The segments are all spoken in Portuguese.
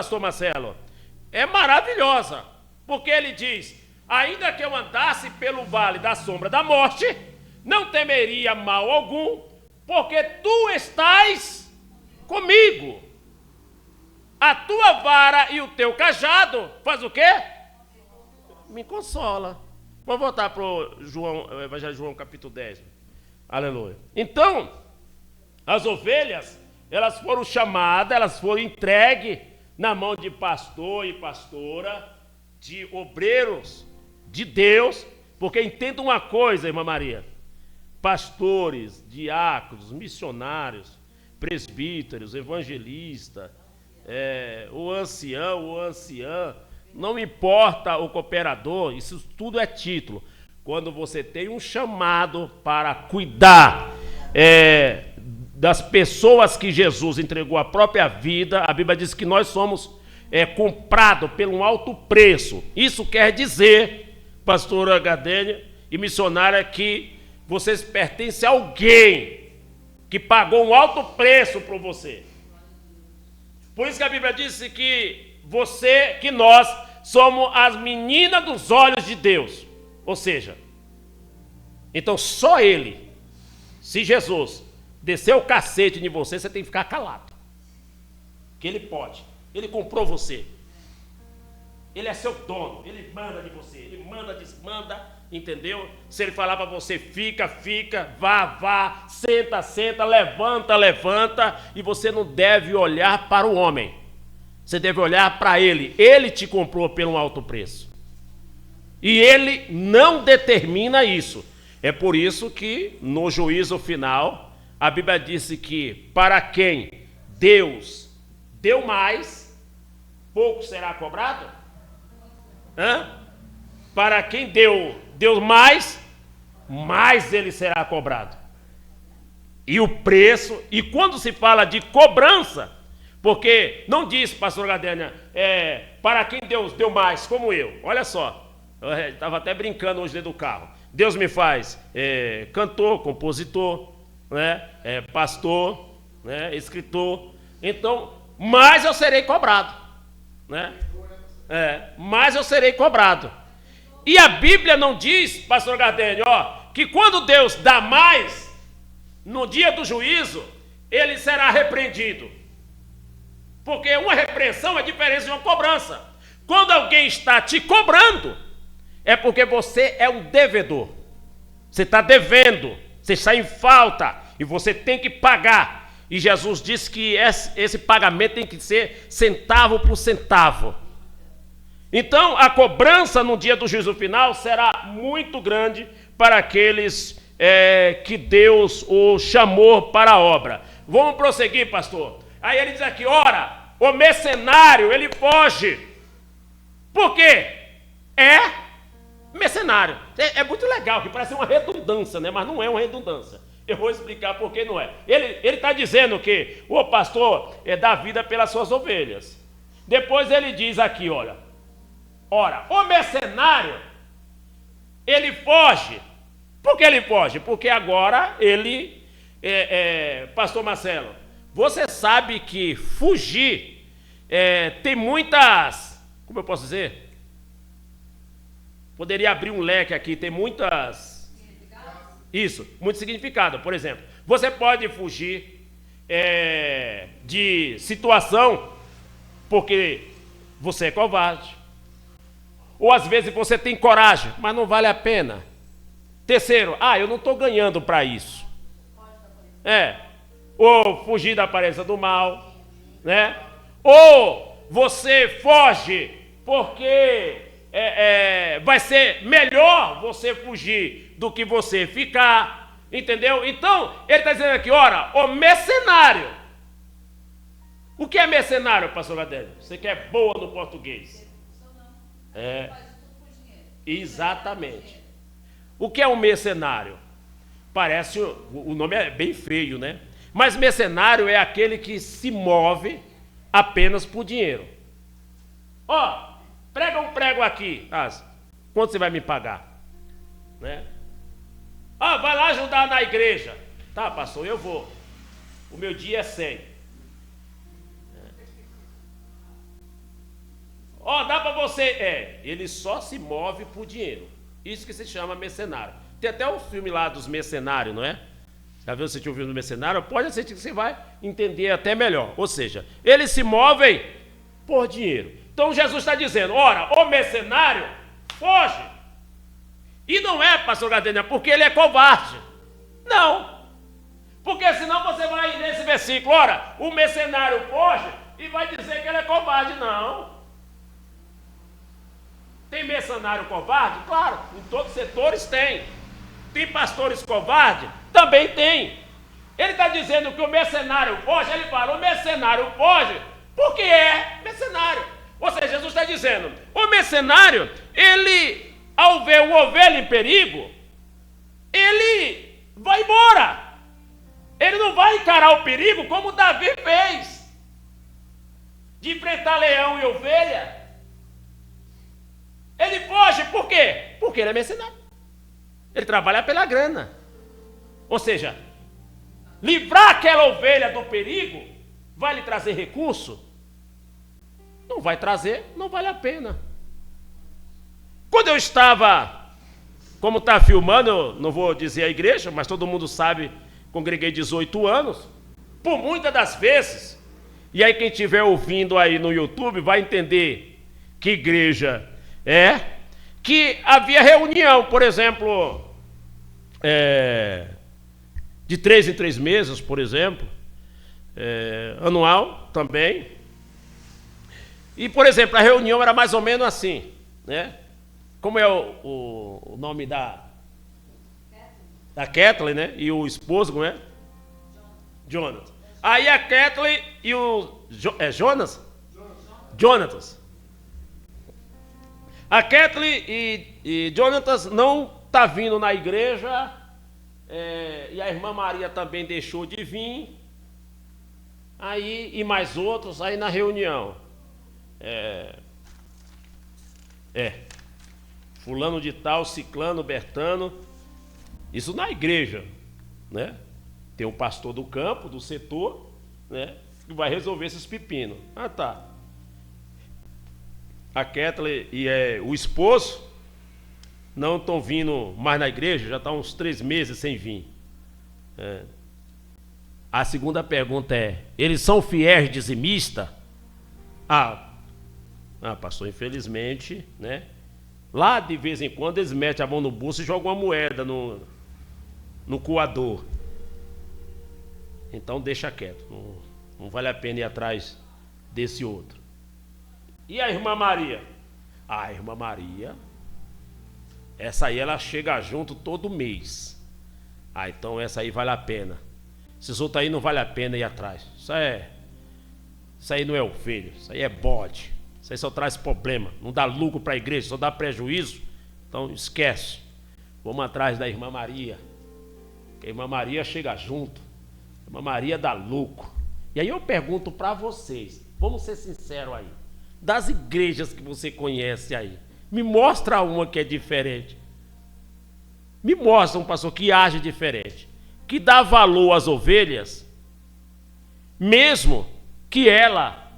pastor Marcelo, é maravilhosa, porque ele diz: ainda que eu andasse pelo vale da sombra da morte, não temeria mal algum, porque tu estás comigo. A tua vara e o teu cajado faz o quê? Me consola. Vamos voltar para o Evangelho de João, capítulo 10. Aleluia. Então, as ovelhas, elas foram chamadas, elas foram entregues na mão de pastor e pastora, de obreiros de Deus, porque entenda uma coisa, irmã Maria: pastores, diáconos, missionários, presbíteros, evangelistas, o ancião, ou anciã, não importa o cooperador, isso tudo é título. Quando você tem um chamado para cuidar das pessoas que Jesus entregou a própria vida, a Bíblia diz que nós somos comprados por um alto preço. Isso quer dizer, pastora Gardênia e missionária, que vocês pertencem a alguém que pagou um alto preço por você. Por isso que a Bíblia disse que nós somos as meninas dos olhos de Deus. Ou seja, então só Ele, se Jesus descer o cacete em você, você tem que ficar calado. Que Ele pode. Ele comprou você. Ele é seu dono. Ele manda de você. Ele manda, desmanda, entendeu? Se Ele falar para você, fica, fica, vá, senta, levanta. E você não deve olhar para o homem. Você deve olhar para Ele. Ele te comprou pelo alto preço. E Ele não determina isso. É por isso que no juízo final, a Bíblia disse que para quem Deus deu mais, pouco será cobrado. Para quem deu mais, mais ele será cobrado. E o preço, e quando se fala de cobrança, porque não diz, pastor Gardênia, para quem Deus deu mais, como eu. Olha só, eu estava até brincando hoje dentro do carro. Deus me faz cantor, compositor, né, pastor, né, escritor. Então, mais eu serei cobrado, né? Mais eu serei cobrado. E a Bíblia não diz, pastor Gardênia, que quando Deus dá mais, no dia do juízo, ele será repreendido. Porque uma repreensão é diferente de uma cobrança. Quando alguém está te cobrando, é porque você é um devedor. Você está devendo, você está em falta e você tem que pagar. E Jesus disse que esse pagamento tem que ser centavo por centavo. Então, a cobrança no dia do juízo final será muito grande para aqueles que Deus o chamou para a obra. Vamos prosseguir, pastor. Aí ele diz aqui, ora, o mercenário, ele foge. Por quê? Mercenário. É muito legal, que parece uma redundância, né? Mas não é uma redundância. Eu vou explicar por que não é. Ele está dizendo que o pastor dá vida pelas suas ovelhas. Depois ele diz aqui, olha, ora, o mercenário, ele foge. Por que ele foge? Porque agora ele, pastor Marcelo, você sabe que fugir tem muitas, como eu posso dizer? Poderia abrir um leque aqui, tem muitas... Isso, muito significado. Por exemplo, você pode fugir de situação porque você é covarde. Ou às vezes você tem coragem, mas não vale a pena. Terceiro, eu não estou ganhando para isso. Ou fugir da aparência do mal, né? Ou você foge porque vai ser melhor você fugir do que você ficar, entendeu? Então, ele está dizendo aqui, ora, o mercenário. O que é mercenário, pastor Gardênia? Você que é boa no português. Exatamente. O que é um mercenário? Parece, o nome é bem feio, né? Mas mercenário é aquele que se move apenas por dinheiro. Prega um prego aqui. Quanto você vai me pagar? Né? Vai lá ajudar na igreja. Tá, pastor, eu vou. O meu dia é 100. Ó, dá para você... ele só se move por dinheiro. Isso que se chama mercenário. Tem até um filme lá dos mercenários, não é? Já viu, você tinha ouvido do mercenário? Pode assistir que você vai entender até melhor. Ou seja, eles se movem por dinheiro. Então Jesus está dizendo, ora, o mercenário foge. E não é, pastor Gardenia, porque ele é covarde. Não. Porque senão você vai nesse versículo, ora, o mercenário foge e vai dizer que ele é covarde. Não. Tem mercenário covarde? Claro, em todos os setores tem. Tem pastores covardes? Também tem. Ele está dizendo que o mercenário foge, ele fala, o mercenário foge porque é mercenário. Ou seja, Jesus está dizendo, o mercenário, ele, ao ver o ovelha em perigo, ele vai embora. Ele não vai encarar o perigo como Davi fez, de enfrentar leão e ovelha. Ele foge por quê? Porque ele é mercenário. Ele trabalha pela grana. Ou seja, livrar aquela ovelha do perigo vai lhe trazer recurso? Não vai trazer, não vale a pena. Quando eu estava, como está filmando, eu não vou dizer a igreja, mas todo mundo sabe, congreguei 18 anos, por muitas das vezes, e aí quem estiver ouvindo aí no YouTube vai entender que igreja é, que havia reunião, por exemplo, de 3 em 3 meses, por exemplo, anual também. E, por exemplo, a reunião era mais ou menos assim, né? Como é o nome da Kathleen, né? E o esposo, como é? Jonas. Aí a Kathleen e o... Jonas? Jonatas. A Kathleen e Jonatas não tá vindo na igreja, e a irmã Maria também deixou de vir, aí, e mais outros aí na reunião. Fulano de tal, ciclano, bertano, isso na igreja, né? Tem o pastor do campo, do setor, né? Que vai resolver esses pepinos. Ah, tá. A Kathleen e o esposo não estão vindo mais na igreja, já estão uns 3 meses sem vir. A segunda pergunta é, eles são fiéis dizimistas? Pastor, infelizmente, né? Lá de vez em quando eles metem a mão no bolso e jogam uma moeda no coador. Então deixa quieto, não vale a pena ir atrás desse outro. E a irmã Maria? A irmã Maria, essa aí ela chega junto todo mês. Então essa aí vale a pena. Esses outros aí não vale a pena ir atrás. Isso aí não é ovelha, isso aí é bode. Isso aí só traz problema, não dá lucro para a igreja, só dá prejuízo. Então esquece. Vamos atrás da irmã Maria. A irmã Maria chega junto. A irmã Maria dá lucro. E aí eu pergunto para vocês, vamos ser sinceros aí. Das igrejas que você conhece aí, me mostra uma que é diferente. Me mostra um pastor que age diferente, que dá valor às ovelhas, mesmo que ela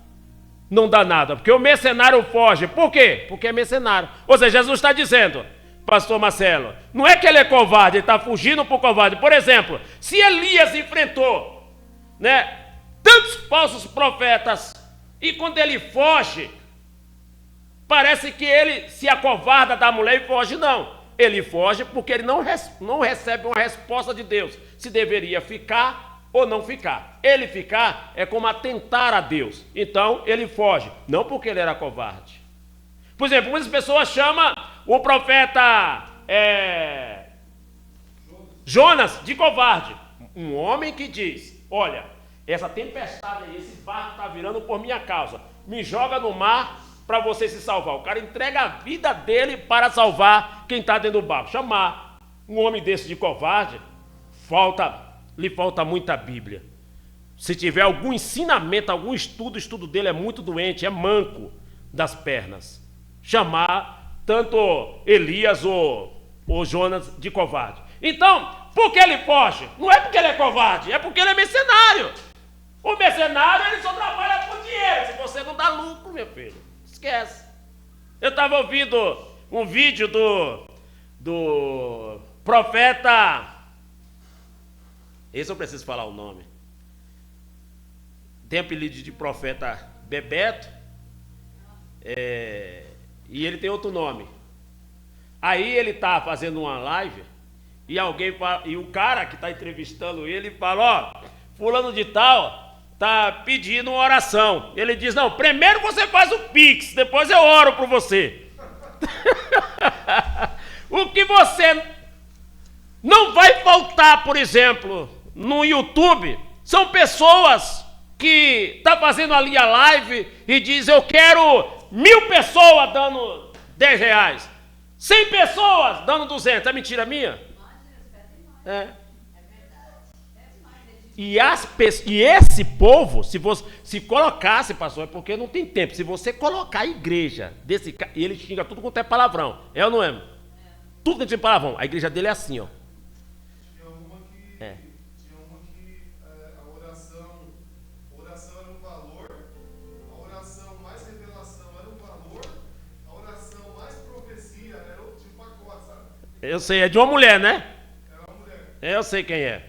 não dá nada. Porque o mercenário foge. Por quê? Porque é mercenário. Ou seja, Jesus está dizendo, pastor Marcelo, não é que ele é covarde, ele está fugindo por covarde. Por exemplo, se Elias enfrentou, né, tantos falsos profetas, e quando ele foge, parece que ele se acovarda da mulher e foge. Não, ele foge porque ele não recebe uma resposta de Deus, se deveria ficar ou não ficar. Ele ficar é como atentar a Deus. Então ele foge, não porque ele era covarde. Por exemplo, muitas pessoas chamam o profeta Jonas de covarde. Um homem que diz, olha, essa tempestade aí, esse barco está virando por minha causa, me joga no mar para você se salvar. O cara entrega a vida dele para salvar quem está dentro do barco. Chamar um homem desse de covarde, lhe falta muita Bíblia. Se tiver algum ensinamento, algum estudo, o estudo dele é muito doente, é manco das pernas. Chamar tanto Elias ou Jonas de covarde. Então, por que ele foge? Não é porque ele é covarde, é porque ele é mercenário. O mercenário, ele só trabalha por dinheiro. Se você não dá lucro, meu filho, esquece. Eu estava ouvindo um vídeo do profeta. Esse eu preciso falar o nome. Tem apelido de profeta Bebeto. E ele tem outro nome. Aí ele tá fazendo uma live e o cara que está entrevistando ele fala: ó, fulano de tal tá pedindo uma oração. Ele diz: não, primeiro você faz o Pix, depois eu oro por você. O que você não vai faltar, por exemplo, no YouTube, são pessoas que tá fazendo ali a live e diz: eu quero 1000 pessoas dando R$10, 100 pessoas dando 200. É mentira minha? E esse povo, se colocasse, pastor, é porque não tem tempo. Se você colocar a igreja desse cara, e ele xinga tudo quanto é palavrão, é ou não é? Tudo que tem palavrão. A igreja dele é assim, ó. Tinha uma que a oração era um valor, a oração mais revelação era um valor, a oração mais profecia era outro tipo de pacote, sabe? Eu sei, é de uma mulher, né? É uma mulher. Eu sei quem é.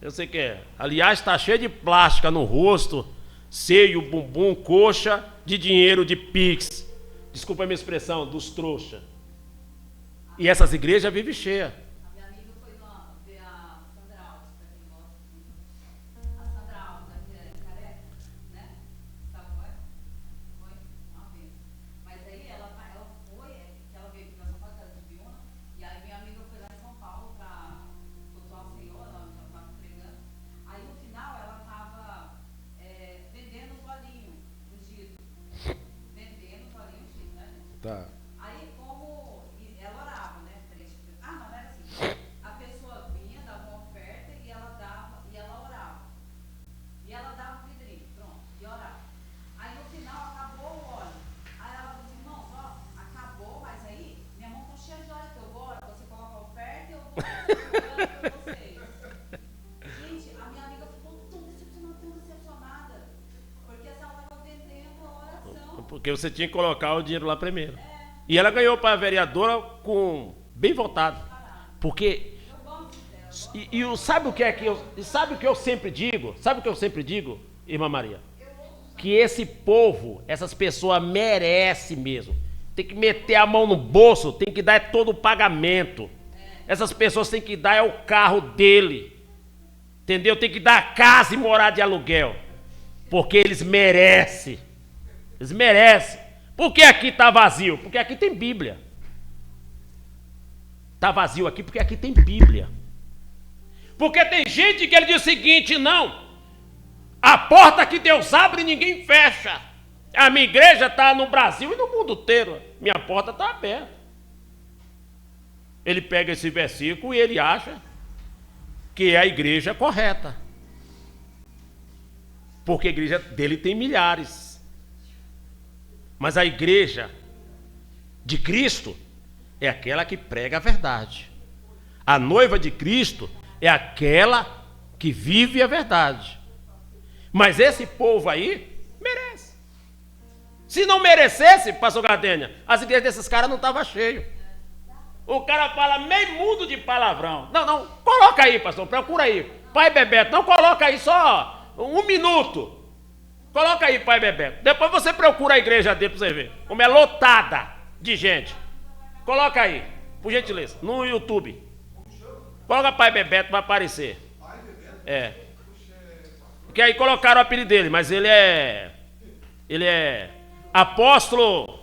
Eu sei quem é. Aliás, tá cheio de plástica no rosto, seio, bumbum, coxa, de dinheiro de Pix. Desculpa a minha expressão, dos trouxa. E essas igrejas vivem cheias. A minha amiga foi ver a Sandra Alves, pra quem gosta. A Sandra Alves, a mulher careca, né? Sabe qual é? Foi uma vez. Mas aí ela foi, que ela veio aqui pra São Paulo, ela de Biúna, e aí minha amiga foi lá em São Paulo pra cultuar o Senhor, ela já estava pregando. Aí no final ela estava vendendo os olhinhos ungidos. Vendendo os olhinhos ungidos, né, gente? Tá. Aí, como ela orava, né? Não, era assim. A pessoa vinha, dava uma oferta e ela orava. E ela dava um vidrinho, pronto, e orava. Aí no final acabou o óleo. Aí ela disse: irmãos, ó, acabou, mas aí minha mão tá cheia de óleo que eu vou, você coloca a oferta e eu vou orando por vocês. Gente, a minha amiga ficou tão decepcionada, porque ela estava vendendo a oração. Porque você tinha que colocar o dinheiro lá primeiro. E ela ganhou para a vereadora com bem votado. Porque sabe o que é que sabe o que eu sempre digo? Sabe o que eu sempre digo, irmã Maria? Que esse povo, essas pessoas merecem mesmo. Tem que meter a mão no bolso, tem que dar todo o pagamento. Essas pessoas têm que dar o carro dele. Entendeu? Tem que dar a casa e morar de aluguel. Porque eles merecem. Eles merecem. Por que aqui está vazio? Porque aqui tem Bíblia. Está vazio aqui porque aqui tem Bíblia. Porque tem gente que ele diz o seguinte: não, a porta que Deus abre ninguém fecha. A minha igreja está no Brasil e no mundo inteiro. Minha porta está aberta. Ele pega esse versículo e ele acha que é a igreja correta. Porque a igreja dele tem milhares. Mas a igreja de Cristo é aquela que prega a verdade. A noiva de Cristo é aquela que vive a verdade. Mas esse povo aí merece. Se não merecesse, pastor Gardênia, as igrejas desses caras não estavam cheias. O cara fala meio mundo de palavrão. Não, coloca aí, pastor, procura aí. Pai Bebeto, não coloca aí só 1 minuto. Coloca aí, Pai Bebeto. Depois você procura a igreja dele pra você ver. Como é lotada de gente. Coloca aí, por gentileza, no YouTube. Coloca Pai Bebeto, vai aparecer. Porque aí colocaram o apelido dele, mas ele é apóstolo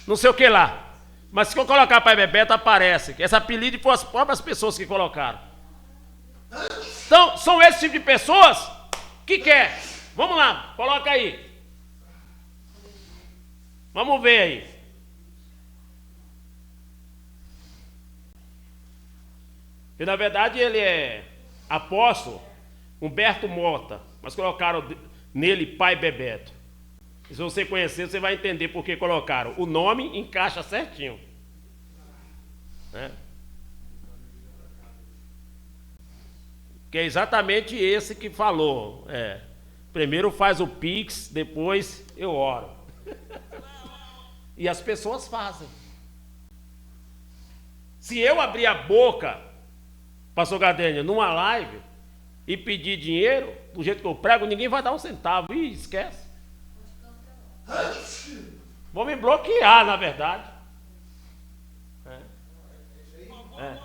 não sei o que lá. Mas se eu colocar Pai Bebeto, aparece. Esse apelido foi as próprias pessoas que colocaram. Então, são esse tipo de pessoas que quer. Vamos lá, coloca aí. Vamos ver aí. E na verdade ele é apóstolo Humberto Mota, mas colocaram nele Pai Bebeto. E se você conhecer, você vai entender por que colocaram. O nome encaixa certinho. Né? Que é exatamente esse que falou. Primeiro faz o Pix, depois eu oro. E as pessoas fazem. Se eu abrir a boca, pastor Gardênia, numa live e pedir dinheiro, do jeito que eu prego, ninguém vai dar um centavo. Ih, esquece. Vou me bloquear, na verdade. É.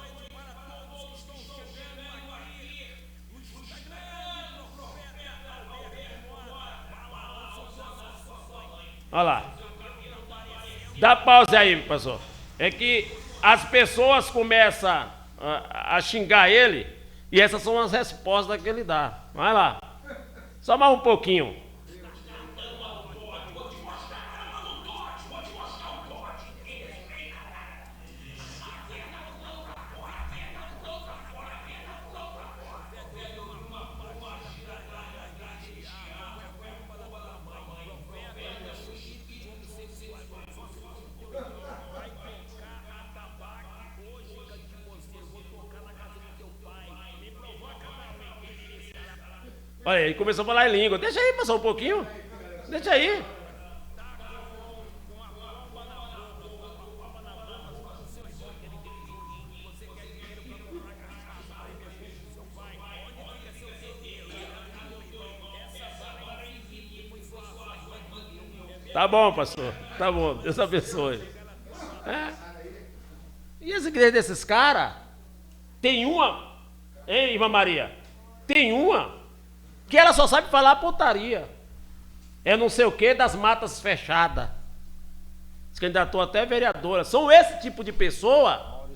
Olha lá. Dá pausa aí, pastor. É que as pessoas começam a xingar ele e essas são as respostas que ele dá. Vai lá. Só mais um pouquinho. Olha, ele começou a falar em língua. Deixa aí, passar um pouquinho. Deixa aí. Tá bom, pastor. Tá bom. Deus abençoe. É. E as igrejas desses caras, tem uma, hein, Irmã Maria? Tem uma que ela só sabe falar putaria. É não sei o que das matas fechadas. Se candidatou até vereadora. São esse tipo de pessoa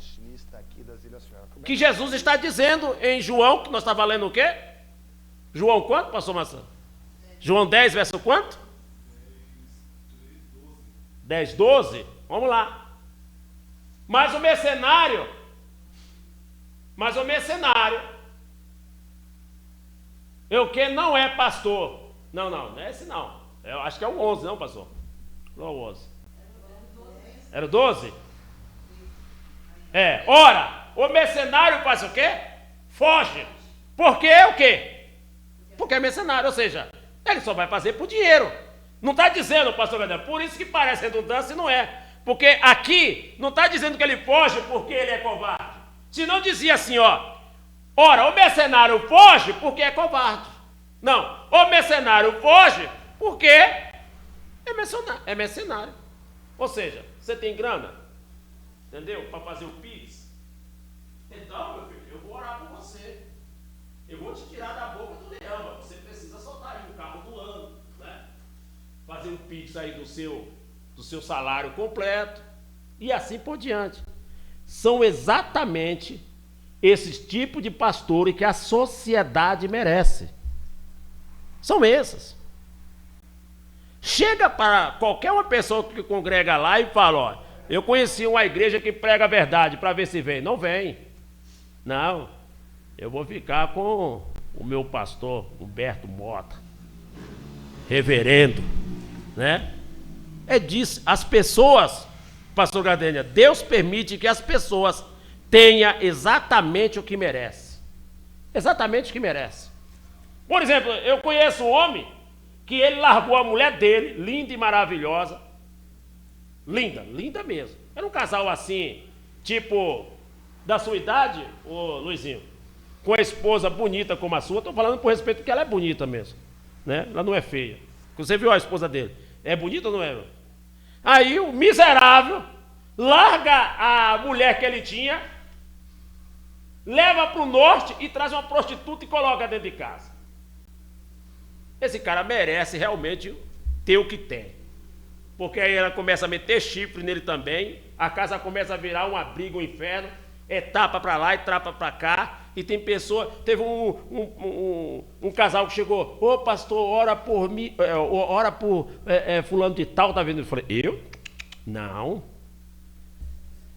que Jesus está dizendo em João, que nós estávamos lendo o quê? João quanto, pastor Maçã? João 10, verso quanto? 10, 12? Vamos lá. Mas o mercenário, eu que não é pastor. Não é esse não. Eu acho que é o 11, não, pastor? Não é o 11. Era o 12? É, ora, o mercenário faz o quê? Foge. Porque é o quê? Porque é mercenário, ou seja, ele só vai fazer por dinheiro. Não está dizendo, pastor Gabriel, por isso que parece redundância e não é. Porque aqui não está dizendo que ele foge porque ele é covarde. Se não dizia assim, ó, ora, o mercenário foge porque é covarde. Não, o mercenário foge porque é mercenário. Ou seja, você tem grana, entendeu? Para fazer o Pix. Então, meu filho, eu vou orar por você. Eu vou te tirar da boca do leão, mas você precisa soltar aí o carro do ano, né? Fazer um Pix aí do seu salário completo e assim por diante. São exatamente esses tipos de pastores que a sociedade merece. São esses. Chega para qualquer uma pessoa que congrega lá e fala, ó, eu conheci uma igreja que prega a verdade para ver se vem. Não vem. Não. Eu vou ficar com o meu pastor Humberto Mota, reverendo, né? É disso. As pessoas, pastor Gardênia, Deus permite que as pessoas tenham exatamente o que merece. Exatamente o que merece. Por exemplo, eu conheço um homem que ele largou a mulher dele, linda e maravilhosa. Linda mesmo. Era um casal assim, tipo, da sua idade, ô Luizinho, com a esposa bonita como a sua. Estou falando por respeito porque ela é bonita mesmo, né? Ela não é feia. Você viu a esposa dele? É bonita ou não é? Aí o miserável larga a mulher que ele tinha, leva para o norte e traz uma prostituta e coloca dentro de casa. Esse cara merece realmente ter o que tem. Porque aí ela começa a meter chifre nele também, a casa começa a virar uma briga, um inferno, é tapa para lá e trapa para cá, e tem pessoa, teve um casal que chegou, ô pastor, ora por mim, ora por fulano de tal, tá vendo? Eu falei, eu? Não.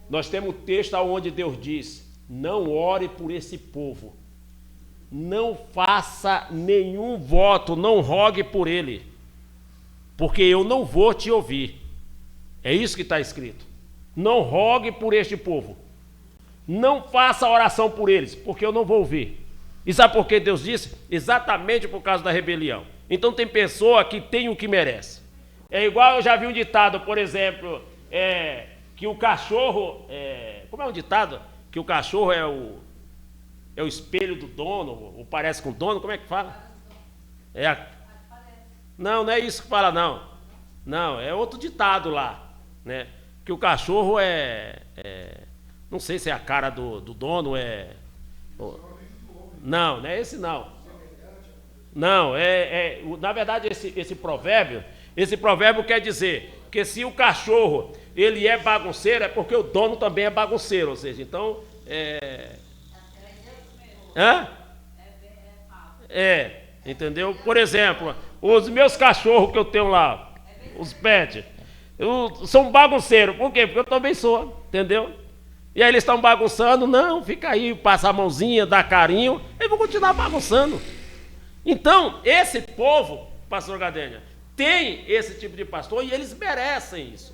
Nós temos um texto onde Deus diz, não ore por esse povo. Não faça nenhum voto, não rogue por ele, porque eu não vou te ouvir. É isso que está escrito. Não rogue por este povo. Não faça oração por eles, porque eu não vou ouvir. E sabe por que Deus disse? Exatamente por causa da rebelião. Então tem pessoa que tem o que merece. É igual eu já vi um ditado, por exemplo, que o cachorro... como é um ditado? Que o cachorro é o espelho do dono, ou parece com o dono, como é que fala? Não é isso que fala, não. Não, é outro ditado lá, né? Que o cachorro não sei se é a cara do dono, Não é esse não. Não, na verdade esse provérbio quer dizer que se o cachorro ele é bagunceiro, é porque o dono também é bagunceiro, ou seja, então entendeu? Por exemplo, os meus cachorros que eu tenho lá, os pets, são bagunceiros. Por quê? Porque eu também sou, entendeu? E aí eles estão bagunçando, não, fica aí, passa a mãozinha, dá carinho, eles vão continuar bagunçando. Então, esse povo, pastor Gadenha, tem esse tipo de pastor e eles merecem isso.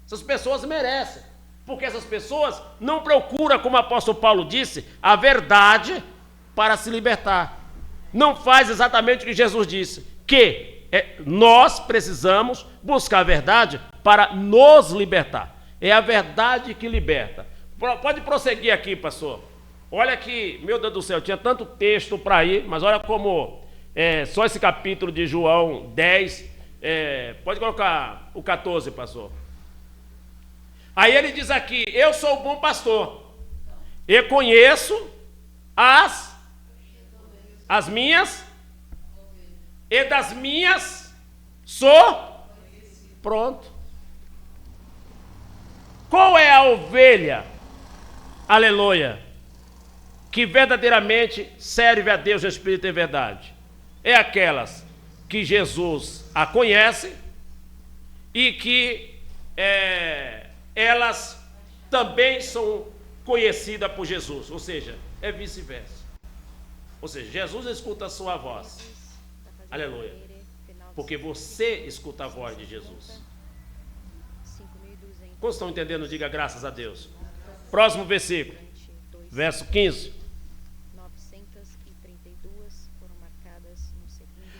Essas pessoas merecem, porque essas pessoas não procuram, como o apóstolo Paulo disse, a verdade para se libertar. Não faz exatamente o que Jesus disse, que nós precisamos buscar a verdade para nos libertar. É a verdade que liberta. Pode prosseguir aqui, pastor. Olha aqui, meu Deus do céu, tinha tanto texto para ir, mas olha como só esse capítulo de João 10, pode colocar o 14, pastor. Aí ele diz aqui, eu sou o bom pastor, eu conheço as minhas, e das minhas sou pronto. Qual é a ovelha, aleluia, que verdadeiramente serve a Deus, o Espírito e verdade? É aquelas que Jesus a conhece e que elas também são conhecidas por Jesus, ou seja, é vice-versa. Ou seja, Jesus escuta a sua voz, aleluia, porque você escuta a voz de Jesus. Quantos estão entendendo? Diga graças a Deus. Próximo versículo, verso 15.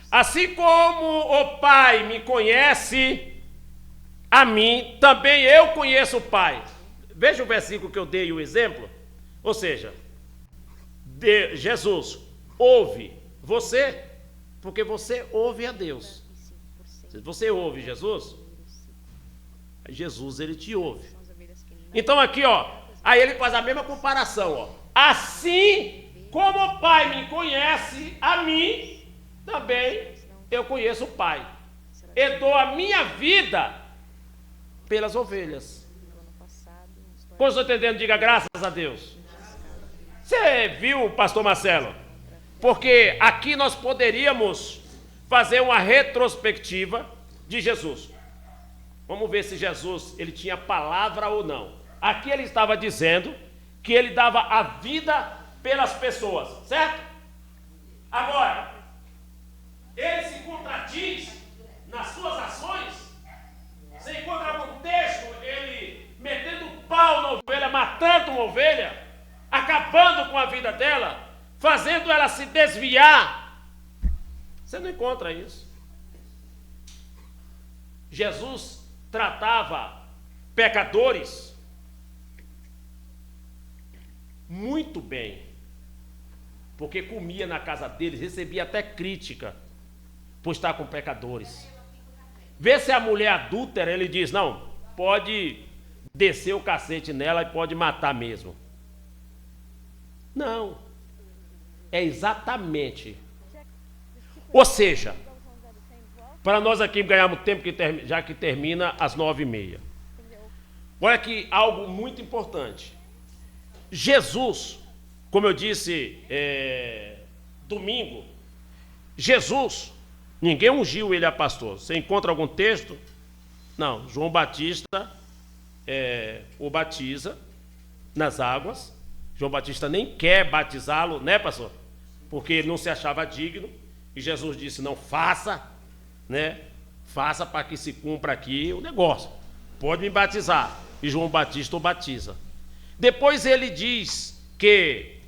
Assim como o Pai me conhece, a mim, também eu conheço o Pai. Veja o versículo que eu dei o exemplo. Ou seja, Jesus ouve você, porque você ouve a Deus. Se você ouve Jesus, Jesus ele te ouve. Então aqui, aí ele faz a mesma comparação, Assim como o Pai me conhece, a mim também eu conheço o Pai. E dou a minha vida pelas ovelhas. Como estou entendendo? Diga graças a Deus. Você viu, pastor Marcelo? Porque aqui nós poderíamos fazer uma retrospectiva de Jesus. Vamos ver se Jesus ele tinha palavra ou não. Aqui ele estava dizendo que ele dava a vida pelas pessoas, certo? Agora, ele se contradiz nas suas ações. Você encontra algum texto ele metendo pau na ovelha, matando uma ovelha, acabando com a vida dela, fazendo ela se desviar? Você não encontra isso. Jesus tratava pecadores muito bem, porque comia na casa deles, recebia até crítica por estar com pecadores. Vê se a mulher adúltera, ele diz, não, pode descer o cacete nela e pode matar mesmo. Não, é exatamente. Ou seja, para nós aqui ganharmos tempo, já que termina às 9h30. Olha aqui algo muito importante. Jesus, como eu disse domingo, Jesus, ninguém ungiu ele a pastor. Você encontra algum texto? Não, João Batista o batiza nas águas. João Batista nem quer batizá-lo, né, pastor? Porque ele não se achava digno. E Jesus disse, não, faça, né? Faça para que se cumpra aqui o negócio. Pode me batizar. E João Batista o batiza. Depois ele diz que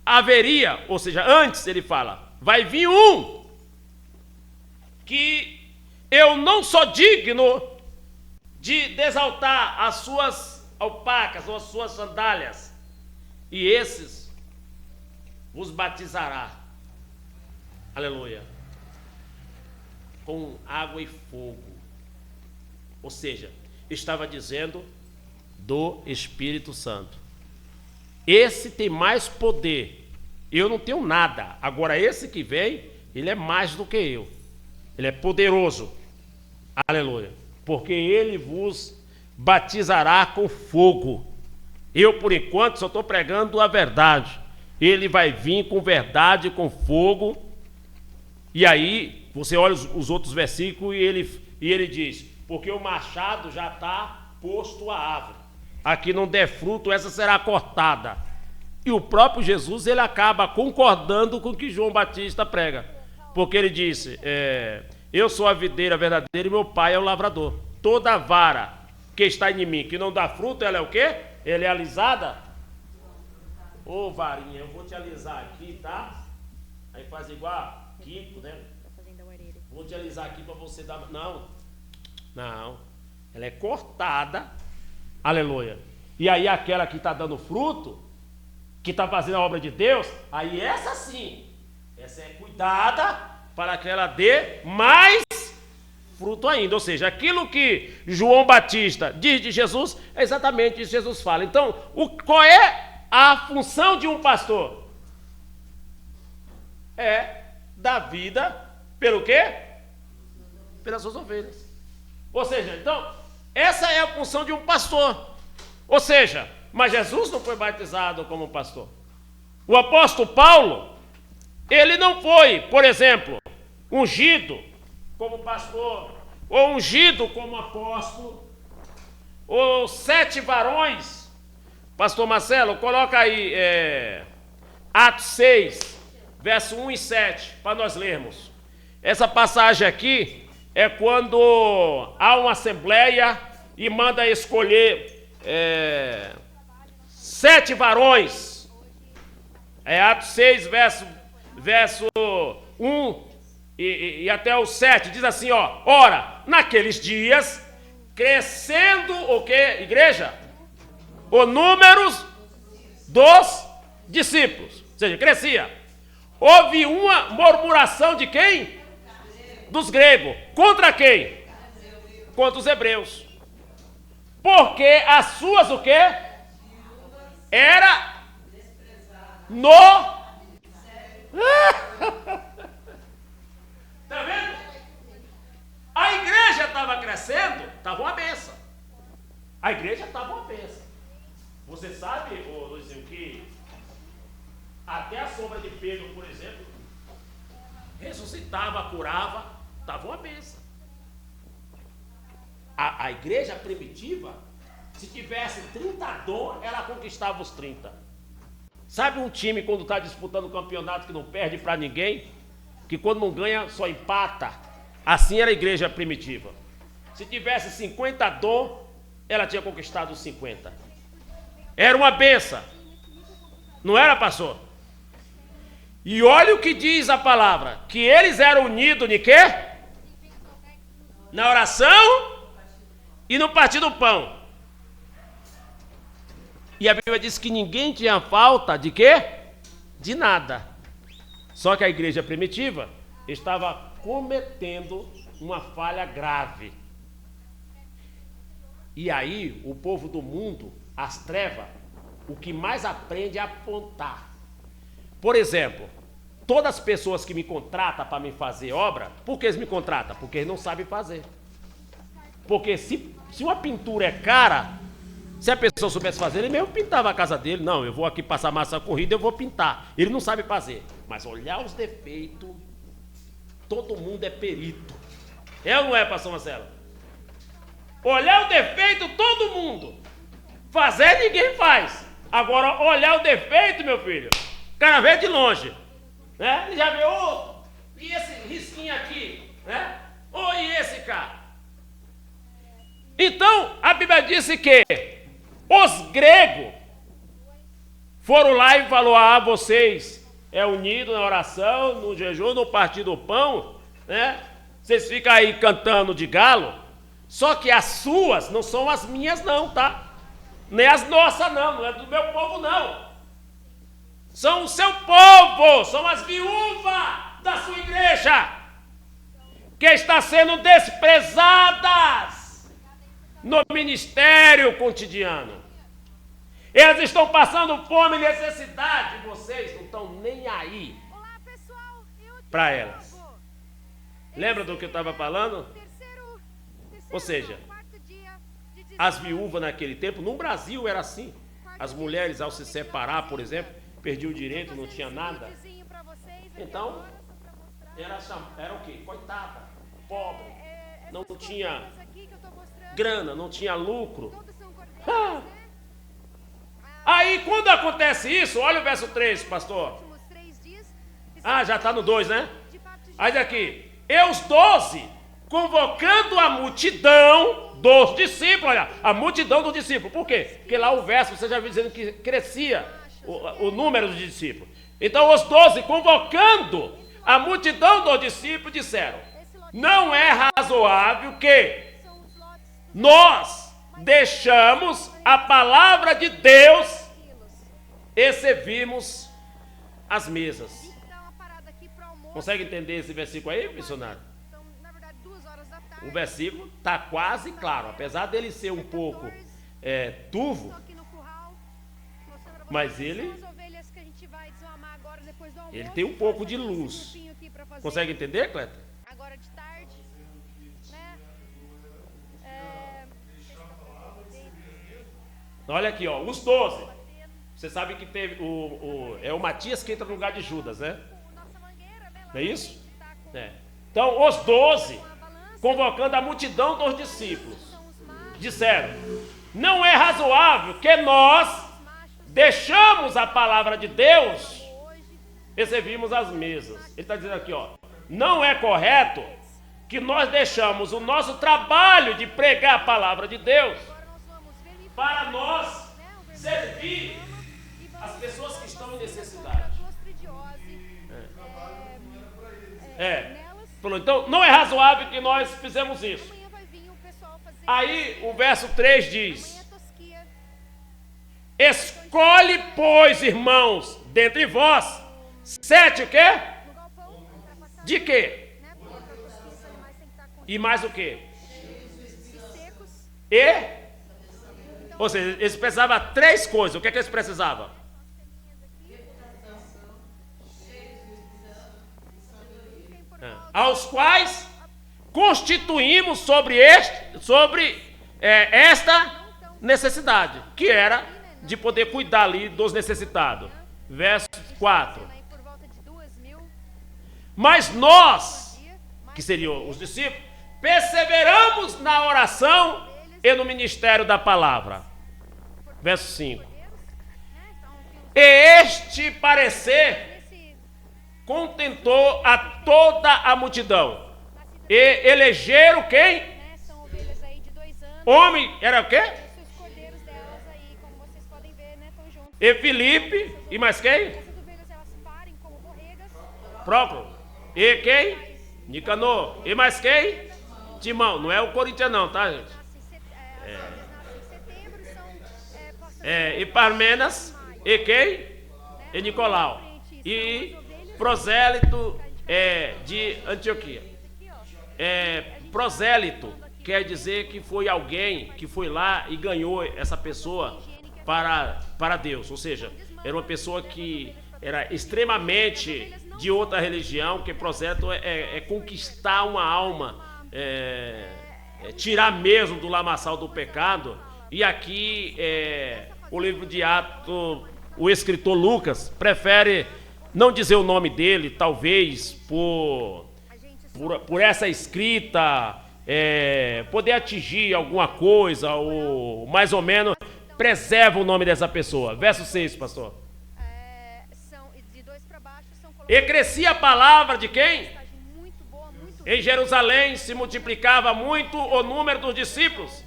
haveria, ou seja, antes ele fala, vai vir um que eu não sou digno de desaltar as suas alpacas ou as suas sandálias, e esses vos batizará, aleluia, com água e fogo. Ou seja, estava dizendo do Espírito Santo. Esse tem mais poder. Eu não tenho nada. Agora esse que vem, ele é mais do que eu. Ele é poderoso. Aleluia. Porque ele vos batizará com fogo. Eu, por enquanto, só estou pregando a verdade. Ele vai vir com verdade, com fogo. E aí, você olha os outros versículos e ele diz: porque o machado já está posto à árvore. Aqui não der fruto, essa será cortada. E o próprio Jesus, ele acaba concordando com o que João Batista prega. Porque ele disse, eu sou a videira verdadeira e meu pai é o lavrador. Toda vara que está em mim, que não dá fruto, ela é o quê? Ela é alisada? Ô varinha, eu vou te alisar aqui, tá? Aí faz igual Kiko, né? Vou te alisar aqui para você dar... Não. Ela é cortada. Aleluia. E aí aquela que está dando fruto, que está fazendo a obra de Deus, aí essa sim, essa é cuidada para que ela dê mais fruto ainda. Ou seja, aquilo que João Batista diz de Jesus, é exatamente isso que Jesus fala. Então, qual é a função de um pastor? É dar vida pelo quê? Pelas suas ovelhas. Ou seja, então, essa é a função de um pastor. Ou seja, mas Jesus não foi batizado como pastor. O apóstolo Paulo, ele não foi, por exemplo, ungido como pastor, ou ungido como apóstolo, ou 7 varões. Pastor Marcelo, coloca aí Atos 6, verso 1 e 7, para nós lermos. Essa passagem aqui é quando há uma assembleia e manda escolher 7 varões. Atos 6, verso 1 e até o 7, diz assim, ó: ora, naqueles dias, crescendo o que, igreja? O número dos discípulos, ou seja, crescia. Houve uma murmuração de quem? Dos gregos. Contra quem? Contra os hebreus. Porque as suas o quê? Era no... Tá vendo? A igreja estava crescendo, estava uma benção. A igreja estava uma benção. Você sabe, Luizinho, que até a sombra de Pedro, por exemplo, ressuscitava, curava, estava uma benção. A igreja primitiva, se tivesse 30 dons, ela conquistava os 30. Sabe um time quando está disputando o campeonato que não perde para ninguém? Que quando não ganha, só empata? Assim era a igreja primitiva. Se tivesse 50 dons, ela tinha conquistado os 50. Era uma benção. Não era, pastor? E olha o que diz a palavra. Que eles eram unidos de quê? Na oração e no partir do pão. E a Bíblia diz que ninguém tinha falta de quê? De nada. Só que a igreja primitiva estava cometendo uma falha grave. E aí o povo do mundo, as trevas, o que mais aprende é apontar. Por exemplo, todas as pessoas que me contratam para me fazer obra, por que eles me contratam? Porque eles não sabem fazer. Porque se uma pintura é cara, se a pessoa soubesse fazer, ele mesmo pintava a casa dele. Não, eu vou aqui passar massa corrida, eu vou pintar. Ele não sabe fazer. Mas olhar os defeitos, todo mundo é perito. É ou não é, pastor Marcelo? Olhar o defeito, todo mundo. Fazer, ninguém faz. Agora, olhar o defeito, meu filho, o cara vê de longe. Né? Ele já vê, e esse risquinho aqui? Né? E esse cara? Então, a Bíblia disse que os gregos foram lá e falaram: vocês unidos na oração, no jejum, no partir do pão, né? Vocês ficam aí cantando de galo, só que as suas não são as minhas não, tá? Nem as nossas não é do meu povo não. São o seu povo, são as viúvas da sua igreja, que está sendo desprezadas no ministério cotidiano. Eles estão passando fome e necessidade, vocês não estão nem aí para elas. Lembra do que eu estava falando? Ou seja, as viúvas naquele tempo, no Brasil era assim. As mulheres, ao se separar, por exemplo, perdiam o direito, não tinha nada. Então, era o quê? Coitada, pobre, não tinha grana, não tinha lucro. Aí, quando acontece isso, olha o verso 3, pastor. Já está no 2, né? Aí daqui, e os 12, convocando a multidão dos discípulos, olha, a multidão dos discípulos. Por quê? Porque lá o verso, você já viu dizendo que crescia o número dos discípulos. Então, os 12, convocando a multidão dos discípulos, disseram, não é razoável que nós deixamos a palavra de Deus e servimos as mesas. Consegue entender esse versículo aí, missionário? O versículo está quase claro, apesar dele ser um pouco turvo, mas ele tem um pouco de luz. Consegue entender, Cléber? Agora de tarde, né? Olha aqui, ó, os 12. Você sabe que teve é o Matias que entra no lugar de Judas, né? Não é isso? Então, os 12, convocando a multidão dos discípulos, disseram, não é razoável que nós deixamos a palavra de Deus e servimos as mesas. Ele está dizendo aqui, ó, não é correto que nós deixamos o nosso trabalho de pregar a palavra de Deus para nós servir as pessoas que estão em necessidade. Então, não é razoável que nós fizemos isso. Aí o verso 3 diz, escolhe, pois, irmãos, dentre vós, 7 o quê? De quê? E mais o quê? Ou seja, eles precisavam 3 coisas. O que é que eles precisavam? Aos quais constituímos sobre esta necessidade, que era de poder cuidar ali dos necessitados. Verso 4. Mas nós, que seriam os discípulos, perseveramos na oração e no ministério da palavra. Verso 5. E este parecer contentou a toda a multidão. E elegeram quem? Homem, era o quê? E Filipe, e mais quem? Próclo. E quem? Nicanor. E mais quem? Timão. Não é o Corinthians não, tá, gente? E Parmenas. E quem? E Nicolau. E prosélito de Antioquia. Prosélito quer dizer que foi alguém que foi lá e ganhou essa pessoa para Deus. Ou seja, era uma pessoa que era extremamente de outra religião, que prosélito é conquistar uma alma, tirar mesmo do lamaçal do pecado. E aqui o livro de Atos, o escritor Lucas prefere não dizer o nome dele, talvez por essa escrita poder atingir alguma coisa, ou mais ou menos preserva o nome dessa pessoa. Verso 6, pastor. E crescia a palavra de quem? Em Jerusalém se multiplicava muito o número dos discípulos,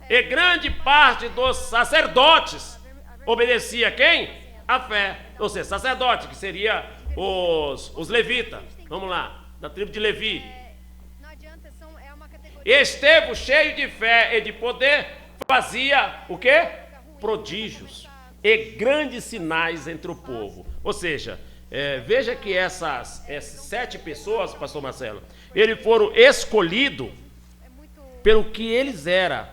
e grande parte dos sacerdotes obedecia a quem? A fé. Ou seja, sacerdote, que seria os levitas. Vamos lá, da tribo de Levi. Estevão, cheio de fé e de poder, fazia o quê? Prodígios e grandes sinais entre o povo. Ou seja, veja que essas 7 pessoas, pastor Marcelo, eles foram escolhidos pelo que eles eram.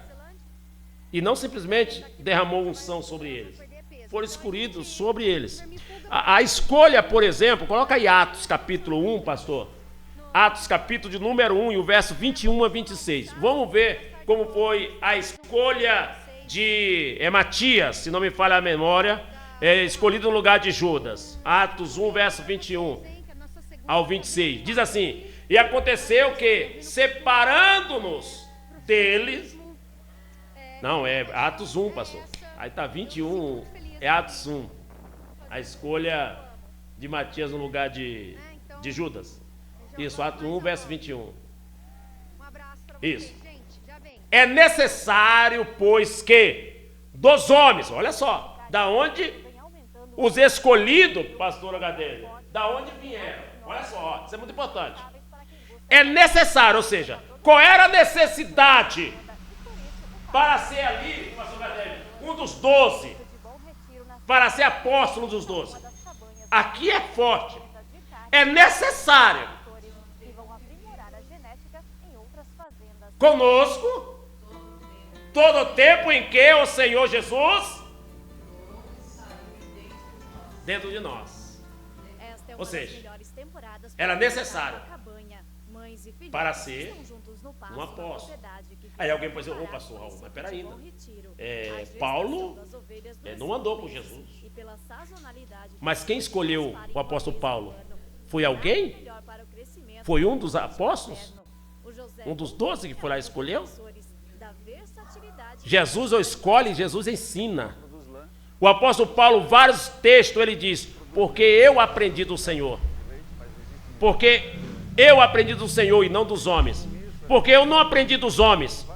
E não simplesmente derramou unção sobre eles. Foram escolhidos sobre eles. A escolha, por exemplo, coloca aí Atos capítulo 1, pastor. Atos capítulo de número 1 e o verso 21 a 26. Vamos ver como foi a escolha de Matias, se não me falha a memória, escolhido no lugar de Judas. Atos 1, verso 21 ao 26. Diz assim: e aconteceu que, separando-nos deles... Não, é Atos 1, pastor. Aí está 21, é Atos 1. A escolha de Matias no lugar de Judas. Isso, Atos 1, verso 21. Isso. É necessário, pois que dos homens, olha só, da onde os escolhidos, pastor Gadelha, da onde vieram. Olha só, isso é muito importante. É necessário, ou seja, qual era a necessidade para ser ali, pastor Gadelha, um dos 12, para ser apóstolo dos 12. Aqui é forte. É necessário conosco todo o tempo em que o Senhor Jesus dentro de nós. Ou seja, era necessário para ser um apóstolo. Aí alguém pode dizer: ô pastor Raul, mas peraí, Paulo não andou com Jesus. Mas quem escolheu o apóstolo Paulo? Foi alguém? Foi um dos apóstolos? Um dos 12 que foi lá e escolheu? Jesus o escolhe, Jesus ensina. O apóstolo Paulo, vários textos, ele diz: porque eu aprendi do Senhor. Porque eu aprendi do Senhor e não dos homens. Porque eu não aprendi dos homens,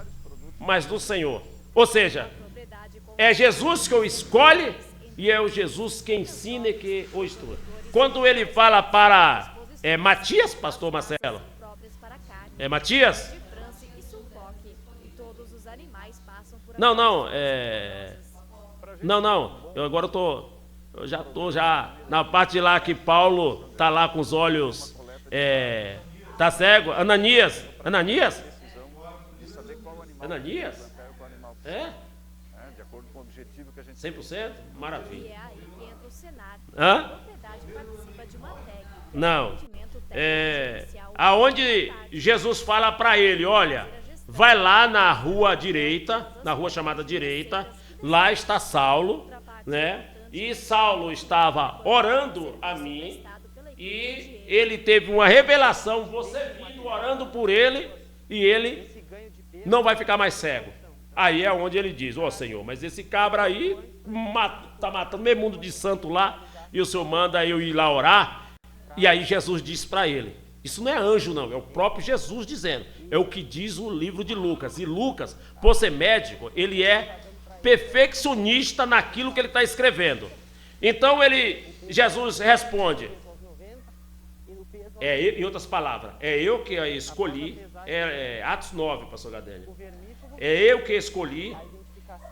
mas do Senhor. Ou seja, é Jesus que o escolhe e é o Jesus que ensina e que o estuda. Quando ele fala para Matias, pastor Marcelo, Matias? Não, eu já estou na parte lá que Paulo está lá com os olhos, tá cego. Ananias? É? De acordo com o objetivo que a gente 100%? Maravilha. Hã? Não. Aonde Jesus fala para ele: olha, vai lá na rua direita, na rua chamada direita, lá está Saulo, né? E Saulo estava orando a mim e ele teve uma revelação, você vindo orando por ele e ele não vai ficar mais cego. Aí é onde ele diz: ó Senhor, mas esse cabra aí tá matando meio mundo de santo lá e o Senhor manda eu ir lá orar. E aí Jesus disse para ele, isso não é anjo não, é o próprio Jesus dizendo, é o que diz o livro de Lucas. E Lucas, por ser médico, ele é perfeccionista naquilo que ele está escrevendo. Então Jesus responde, em outras palavras, é eu que a escolhi, Atos 9, pastor Gadelha, é eu que escolhi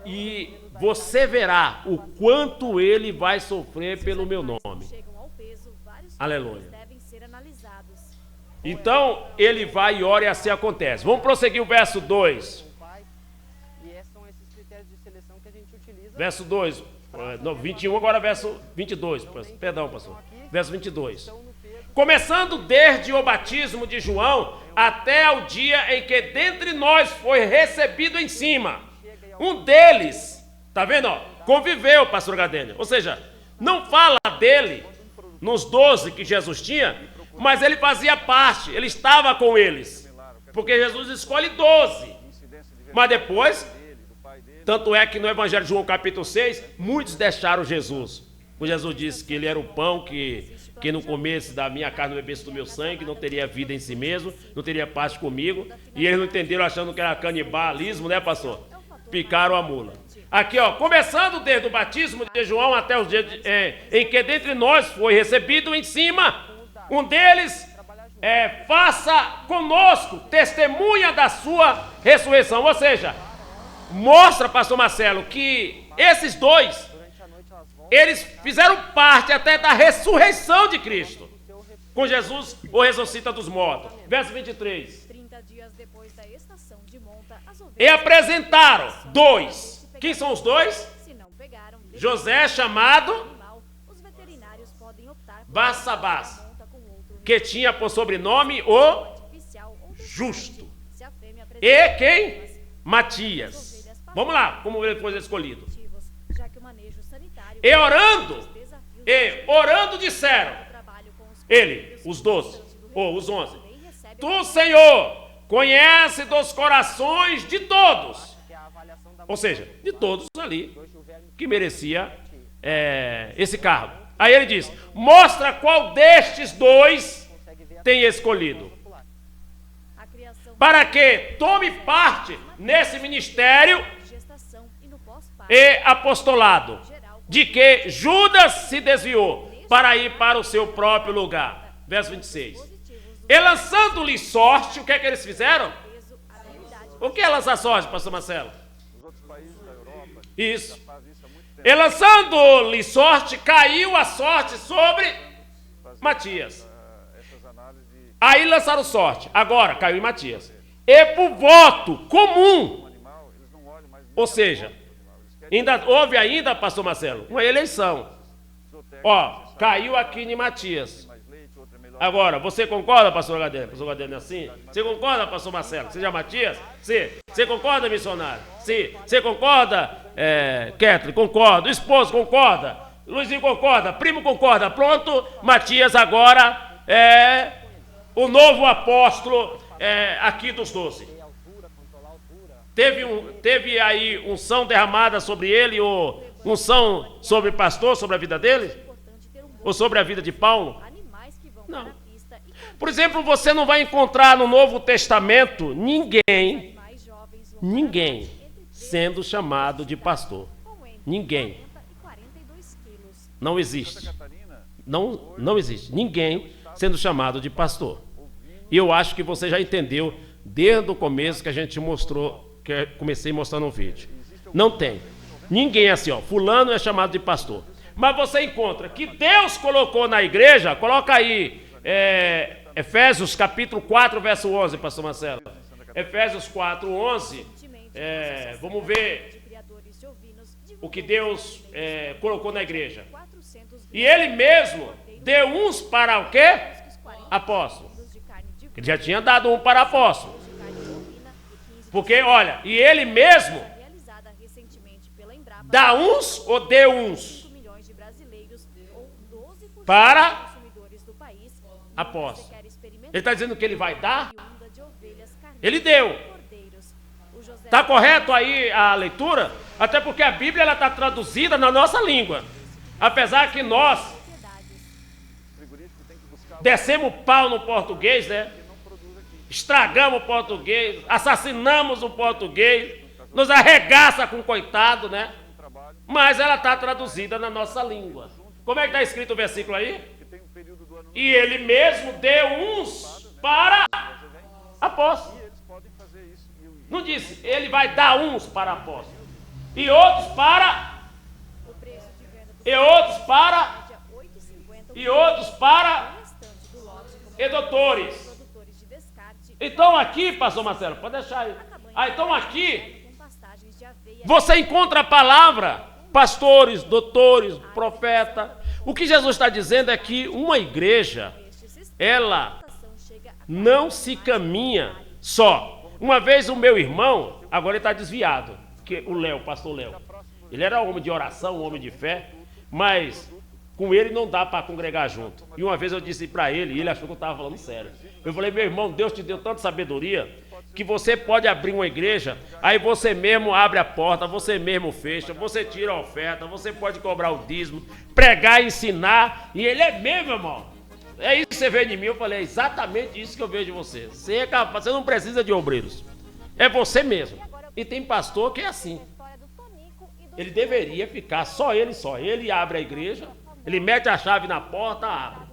e você verá o quanto ele vai sofrer pelo meu nome. Aleluia. Então ele vai e ora e assim acontece. Vamos prosseguir o verso 2. Verso 2, no 21, agora verso 22. Perdão, pastor. Verso 22. Começando desde o batismo de João até o dia em que dentre nós foi recebido em cima. Um deles, tá vendo? Conviveu, pastor Gadelha. Ou seja, não fala dele nos 12 que Jesus tinha, mas ele fazia parte, ele estava com eles. Porque Jesus escolhe 12. Mas depois, tanto é que no Evangelho de João capítulo 6, muitos deixaram Jesus. O Jesus disse que ele era o pão que não comesse da minha carne, não bebesse do meu sangue, não teria vida em si mesmo, não teria paz comigo. E eles não entenderam, achando que era canibalismo, né, pastor? Picaram a mula. Aqui, começando desde o batismo de João até os dias em que dentre nós foi recebido em cima. Um deles faça conosco testemunha da sua ressurreição. Ou seja, mostra, pastor Marcelo, que esses dois, eles fizeram parte até da ressurreição de Cristo. Com Jesus, o ressuscita dos mortos. Verso 23. 30 dias depois da estação de monta, as ovelhas E apresentaram dois. Quem são os dois? se não pegaram José, chamado animal, os veterinários podem optar por Barsabás, monta com outro que tinha por sobrenome o artificial ou Justo. se a fêmea E quem? Matias. Vamos lá, como ele foi escolhido. apresentivos, já que o manejo sanitário E orando, desafios disseram, do trabalho com os ele, os 12, ou os 11, tu, Senhor, conhece dos corações de todos. Ou seja, de todos ali que merecia esse cargo. Aí ele diz, mostra qual destes dois tem escolhido, a criação para que tome parte nesse ministério de gestação e no pós-parto e apostolado, de que Judas se desviou para ir para o seu próprio lugar. Verso 26. E lançando-lhe sorte, o que é que eles fizeram? peso, habilidade O que é lançar sorte, pastor Marcelo? Os outros países da Europa Isso. fazem isso há muito tempo. E lançando-lhe sorte, caiu a sorte sobre Matias. Essas análises de Aí lançaram sorte. Agora caiu em Matias. E por voto comum, animal, eles não olham mais ou seja, houve ainda, pastor Marcelo, uma eleição. Ó, caiu aqui em Matias. mais leite, outro é melhor. Agora, você concorda, pastor Gadene? Pastor Gadene é assim? Você concorda, pastor Marcelo? Seja Matias? Sim. Você concorda, missionário? Sim. Você concorda, Kathleen? Concordo. Esposo, concorda? Luizinho concorda? Primo concorda? Pronto, Matias agora é o novo apóstolo aqui dos 12. Teve aí unção derramada sobre ele, ou unção sobre pastor, sobre a vida dele? importante ter um bom Ou sobre a vida de Paulo? animais que vão Não. para a pista e Por exemplo, você não vai encontrar no Novo Testamento ninguém mais jovens vão Ninguém para a entre 13 sendo chamado de pastor. com entre Ninguém. 40 e 42 quilos. Não existe. Catarina, Não existe. Ninguém sendo chamado de pastor. E eu acho que você já entendeu desde o começo que a gente mostrou, que eu comecei mostrando um vídeo. Não tem. Ninguém é assim, ó. Fulano é chamado de pastor. Mas você encontra que Deus colocou na igreja, coloca aí, Efésios capítulo 4, verso 11, pastor Marcelo. Efésios 4, 11. Vamos ver De criadores de ovinos, de o que Deus colocou na igreja. 400 E ele mesmo deu uns para o quê? os 40 Apóstolo. quilos de carne de Ele já tinha dado um para apóstolo. carne bovina e 15 Porque, olha, e ele mesmo realizada recentemente pela Embrapa, dá uns ou deu uns 5 milhões de brasileiros ou 12% Para dos consumidores do país. apóstolo. Quer experimentar Ele está dizendo que ele vai dar? oriunda de ovelhas, carneiros Ele deu. e cordeiros. O José Está correto aí a leitura? Até porque a Bíblia está traduzida na nossa língua. Apesar que nós propriedades. frigorífico tem que buscar descemos o pau no português, né? não produz aqui. Estragamos o português, assassinamos o português, nos arregaça com o coitado, né? Mas ela está traduzida na nossa língua. Como é que está escrito o versículo aí? Que tem um período do ano E ele mesmo deu uns para apóstolos. e eles podem fazer isso. Não disse, ele vai dar uns para apóstolos. E outros para, O preço de venda do e outros para, média 8,50 e outros para, o restante do lote como e doutores. produtores de descarte Então aqui, pastor Marcelo, pode deixar aí. Então aqui, com pastagens de aveia você encontra a palavra pastores, doutores, profeta. O que Jesus está dizendo é que uma igreja, este sistema ela de ação chega a não se caminha só. Uma vez o meu irmão, agora ele está desviado, que o Léo, o pastor Léo, ele era homem de oração, homem de fé, mas com ele não dá para congregar junto. E uma vez eu disse para ele, e ele achou que eu estava falando sério. Eu falei, meu irmão, Deus te deu tanta sabedoria que você pode abrir uma igreja, aí você mesmo abre a porta, você mesmo fecha, você tira a oferta, você pode cobrar o dízimo, pregar, ensinar, e ele é mesmo, irmão. É isso que você vê de mim. Eu falei, é exatamente isso que eu vejo de você. Você é capaz, você não precisa de obreiros. É você mesmo. E tem pastor que é assim. história do Tonico e do Ele deveria ficar só. Ele abre a igreja, ele mete a chave na porta, abre.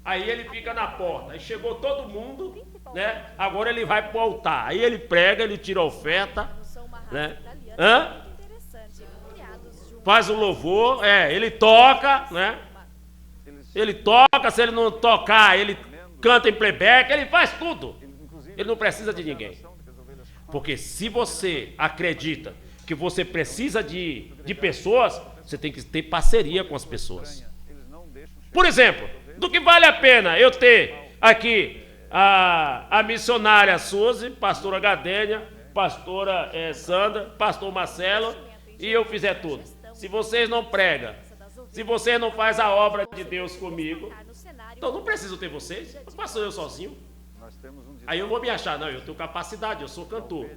Aí ele fica na porta. Aí chegou todo mundo, né? Agora ele vai para o altar. Aí ele prega, ele tira a oferta, né? Faz o louvor, ele toca, né? Ele toca, se ele não tocar, ele canta em playback, ele faz tudo. Ele não precisa de ninguém. Porque se você acredita que você precisa de pessoas, você tem que ter parceria com as pessoas. Por exemplo, do que vale a pena eu ter aqui a missionária Suzy, pastora Gadênia, pastora Sandra, pastor Marcelo, e eu fizer tudo. Se vocês não pregam, se vocês não fazem a obra de Deus comigo, então não preciso ter vocês, eu faço eu sozinho. Aí eu vou me achar, não, eu tenho capacidade, eu sou cantor,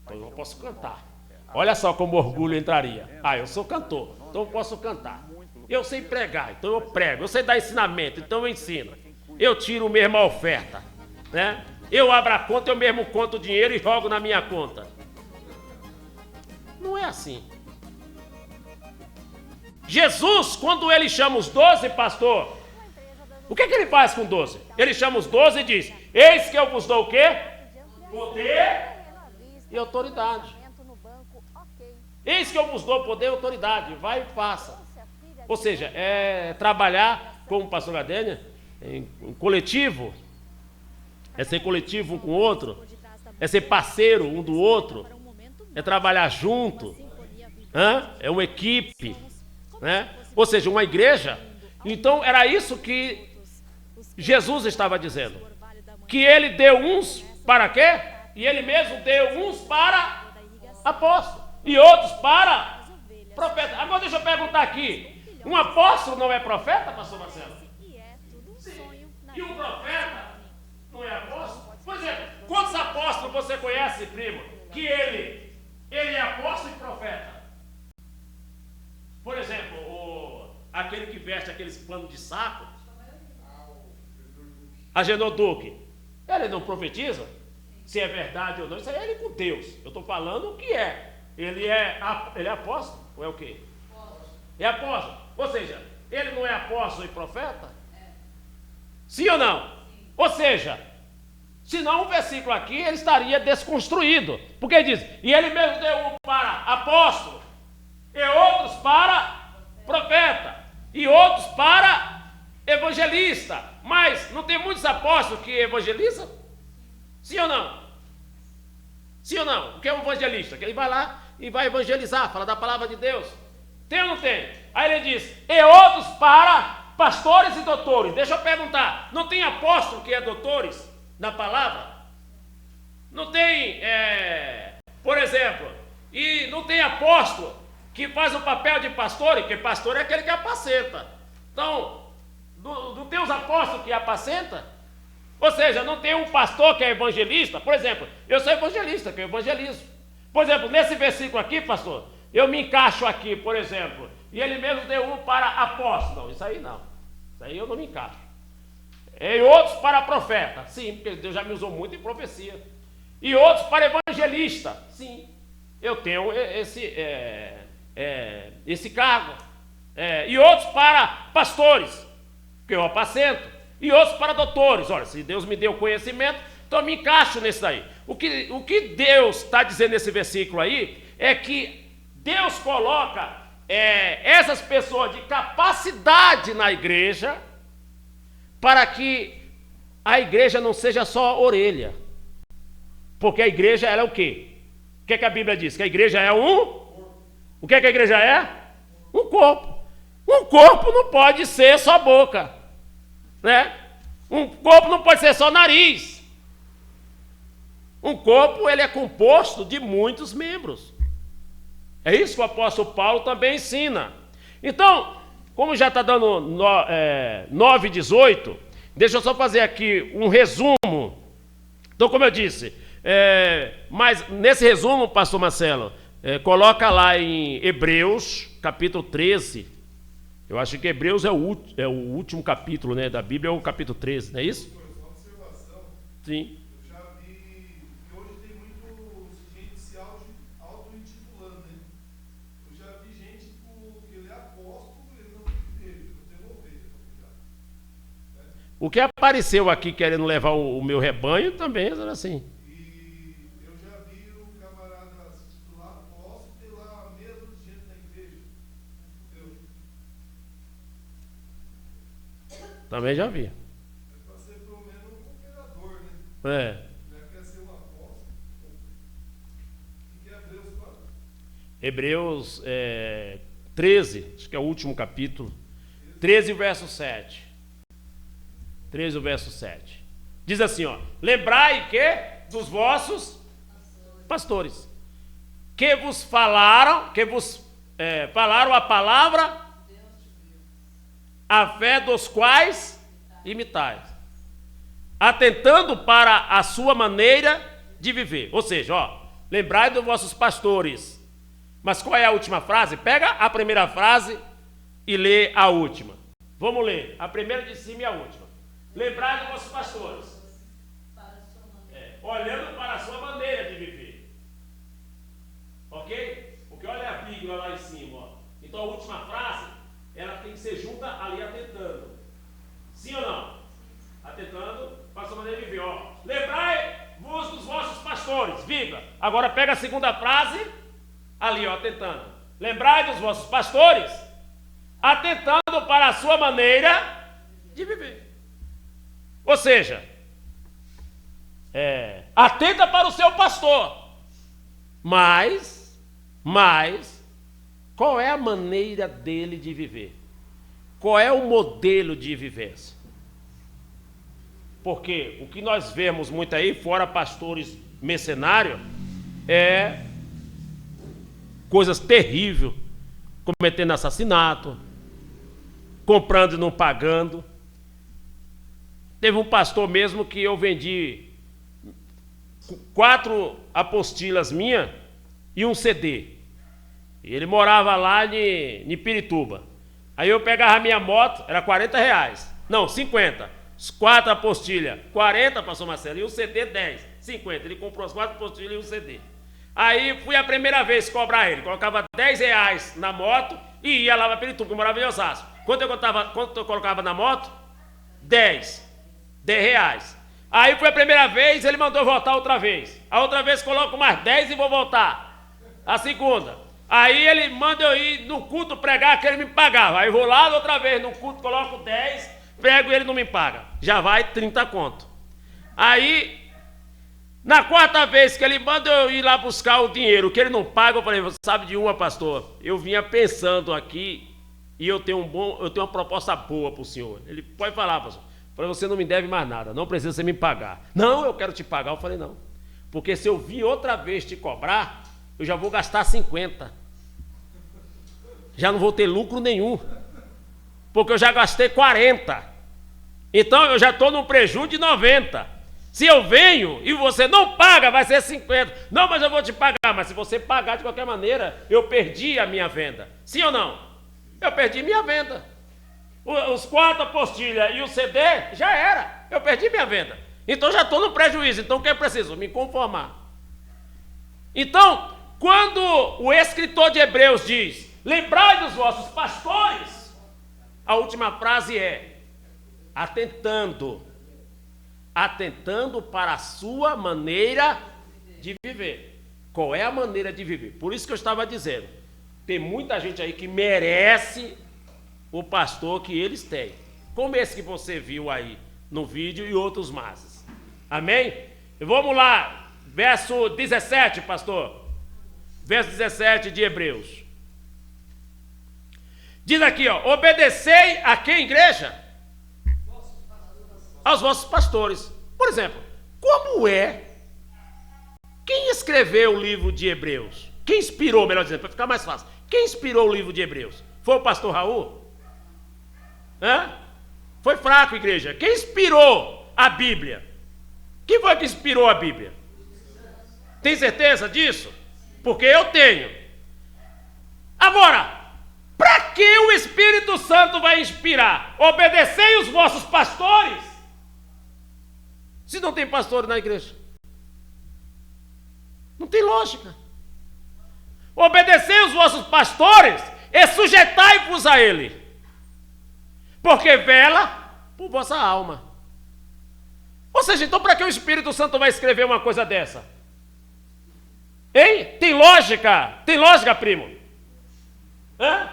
então eu posso cantar. Olha só como orgulho entraria. Eu sou cantor, então eu posso cantar. Eu sei pregar, então eu prego. Eu sei dar ensinamento, então eu ensino. Eu tiro mesmo a oferta, né? Eu abro a conta, eu mesmo conto o dinheiro e jogo na minha conta. Não é assim. Jesus, quando ele chama os 12, pastor, o que ele faz com 12? Ele chama os 12 e diz: eis que eu vos dou o quê? Poder e autoridade. Eis que eu vos dou poder e autoridade. Vai e faça. Ou seja, é trabalhar, como o pastor Gadênia, em coletivo. É ser coletivo um com o outro. É ser parceiro um do outro. É trabalhar junto. É uma equipe. Né? Ou seja, uma igreja. Então era isso que Jesus estava dizendo. Que ele deu uns para quê? E ele mesmo deu uns para apóstolos. E outros para profeta. Agora deixa eu perguntar aqui. Um apóstolo não é profeta, pastor Marcelo? Sim. E um profeta não é apóstolo? Por exemplo, quantos apóstolos você conhece, primo? Que ele é apóstolo e profeta? Por exemplo, aquele que veste aqueles panos de saco, Agenor Duque, ele não profetiza? Se é verdade ou não, isso aí é ele com Deus. Eu estou falando o que é. Ele é apóstolo? Ou é o quê? É apóstolo. Ou seja, ele não é apóstolo e profeta? Sim ou não? Ou seja, senão o versículo aqui ele estaria desconstruído. Porque ele diz: e ele mesmo deu um para apóstolo, e outros para profeta, e outros para evangelista. Mas não tem muitos apóstolos que evangelizam? Sim ou não? Sim ou não? O que é um evangelista? Que ele vai lá e vai evangelizar, falar da palavra de Deus. Tem ou não tem? Aí ele diz: e outros para pastores e doutores. Deixa eu perguntar, não tem apóstolo que é doutores na palavra? Não tem, por exemplo, e não tem apóstolo que faz o papel de pastor, porque pastor é aquele que apacenta. Então, não tem os apóstolos que apacenta? Ou seja, não tem um pastor que é evangelista? Por exemplo, eu sou evangelista, que eu evangelizo. Por exemplo, nesse versículo aqui, pastor, eu me encaixo aqui, por exemplo, e ele mesmo deu um para apóstolo. Não, isso aí não. Isso aí eu não me encaixo. E outros para profeta. Sim, porque Deus já me usou muito em profecia. E outros para evangelista. Sim, eu tenho esse cargo. E outros para pastores, que eu apacento. E outros para doutores. Olha, se Deus me deu conhecimento, então eu me encaixo nesse daí. O que Deus está dizendo nesse versículo aí é que Deus coloca essas pessoas de capacidade na igreja para que a igreja não seja só orelha. Porque a igreja ela é o quê? O que a Bíblia diz? Que a igreja é o que a igreja é? Um corpo. Um corpo não pode ser só boca, né? Um corpo não pode ser só nariz. Um corpo ele é composto de muitos membros. É isso que o apóstolo Paulo também ensina. Então, como já está dando 9:18, deixa eu só fazer aqui um resumo. Então, como eu disse, mas nesse resumo, pastor Marcelo, coloca lá em Hebreus, capítulo 13. Eu acho que Hebreus é o último capítulo, né, da Bíblia, é o capítulo 13, não é isso? Uma observação. Sim. Eu já vi que hoje tem muito gente se auto-intitulando, né? Eu já vi gente que ele é apóstolo, ele não tem ovelha, não tem ovelha, tá ligado? O que apareceu aqui querendo levar o meu rebanho também era assim. E eu já vi o camarada se titular apóstolo ter lá a mesma gente na igreja. Entendeu? Também já vi. É para ser pelo menos um cooperador, né? Já quer ser um apóstolo. O que é Hebreus fala? Hebreus 13, acho que é o último capítulo. 13, verso 7. 13, o verso 7. Diz assim, ó: lembrai que dos vossos pastores, que vos falaram, falaram a palavra, a fé dos quais imitais, atentando para a sua maneira de viver. Ou seja, ó, lembrai dos vossos pastores. Mas qual é a última frase? Pega a primeira frase e lê a última. Vamos ler a primeira de cima e a última. Lembrai dos vossos pastores, olhando para a sua maneira de viver. Ok? Porque olha a vírgula lá em cima, ó. Então a última frase, ela tem que ser junta ali, atentando. Sim ou não? Atentando para a sua maneira de viver, ó. Lembrai-vos dos vossos pastores, vírgula. Agora pega a segunda frase, ali, ó, atentando. Lembrai dos vossos pastores, atentando para a sua maneira de viver. Ou seja, atenta para o seu pastor. Mas, qual é a maneira dele de viver? Qual é o modelo de vivência? Porque o que nós vemos muito aí, fora pastores mercenários, é coisas terríveis, cometendo assassinato, comprando e não pagando. Teve um pastor mesmo que eu vendi 4 apostilas minhas e um CD. Ele morava lá em Pirituba. Aí eu pegava a minha moto, era R$40. Não, 50. As 4 apostilhas, 40, pastor Marcelo, e o CD 10, 50. Ele comprou as 4 apostilhas e um CD. Aí fui a primeira vez cobrar ele, colocava R$10 na moto e ia lá para Pirituba, que eu morava em Osasco. Quanto eu colocava na moto? 10 reais. Aí foi a primeira vez, ele mandou voltar outra vez. A outra vez coloco mais 10 e vou voltar. A segunda. Aí ele manda eu ir no culto pregar, que ele me pagava. Aí vou lá outra vez no culto, coloco 10, prego e ele não me paga. Já vai 30 conto. Aí, na quarta vez que ele manda eu ir lá buscar o dinheiro, que ele não paga, eu falei: você sabe de uma, pastor? Eu vinha pensando aqui e eu tenho uma proposta boa para o senhor. Ele pode falar, pastor. Eu falei: você não me deve mais nada, não precisa você me pagar. Não, eu quero te pagar. Eu falei: não, porque se eu vir outra vez te cobrar, eu já vou gastar 50. Já não vou ter lucro nenhum, porque eu já gastei 40. Então eu já estou num prejuízo de 90. Se eu venho e você não paga, vai ser 50. Não, mas eu vou te pagar. Mas se você pagar de qualquer maneira, eu perdi a minha venda. Sim ou não? Eu perdi minha venda. Os 4 apostilhas e o CD, já era. Eu perdi minha venda. Então já estou no prejuízo. Então o que eu preciso? Me conformar. Então, quando o escritor de Hebreus diz: lembrai dos vossos pastores, a última frase é: atentando para a sua maneira de viver. Qual é a maneira de viver? Por isso que eu estava dizendo, tem muita gente aí que merece o pastor que eles têm, como esse que você viu aí no vídeo e outros mais. Amém? E vamos lá, verso 17, pastor. Verso 17 de Hebreus. Diz aqui, ó: obedecei a quem, igreja? Aos vossos pastores. Por exemplo, como é? Quem escreveu o livro de Hebreus? Quem inspirou, melhor dizendo, para ficar mais fácil. Quem inspirou o livro de Hebreus? Foi o pastor Raul? Foi fraco, igreja. Quem inspirou a Bíblia? Quem foi que inspirou a Bíblia? Tem certeza disso? Porque eu tenho. Agora, para que o Espírito Santo vai inspirar? Obedecei os vossos pastores. Se não tem pastor na igreja, não tem lógica. Obedecei os vossos pastores e sujeitai-vos a ele, porque vela por vossa alma. Ou seja, então para que o Espírito Santo vai escrever uma coisa dessa? Hein? Tem lógica? Tem lógica, primo? Hã?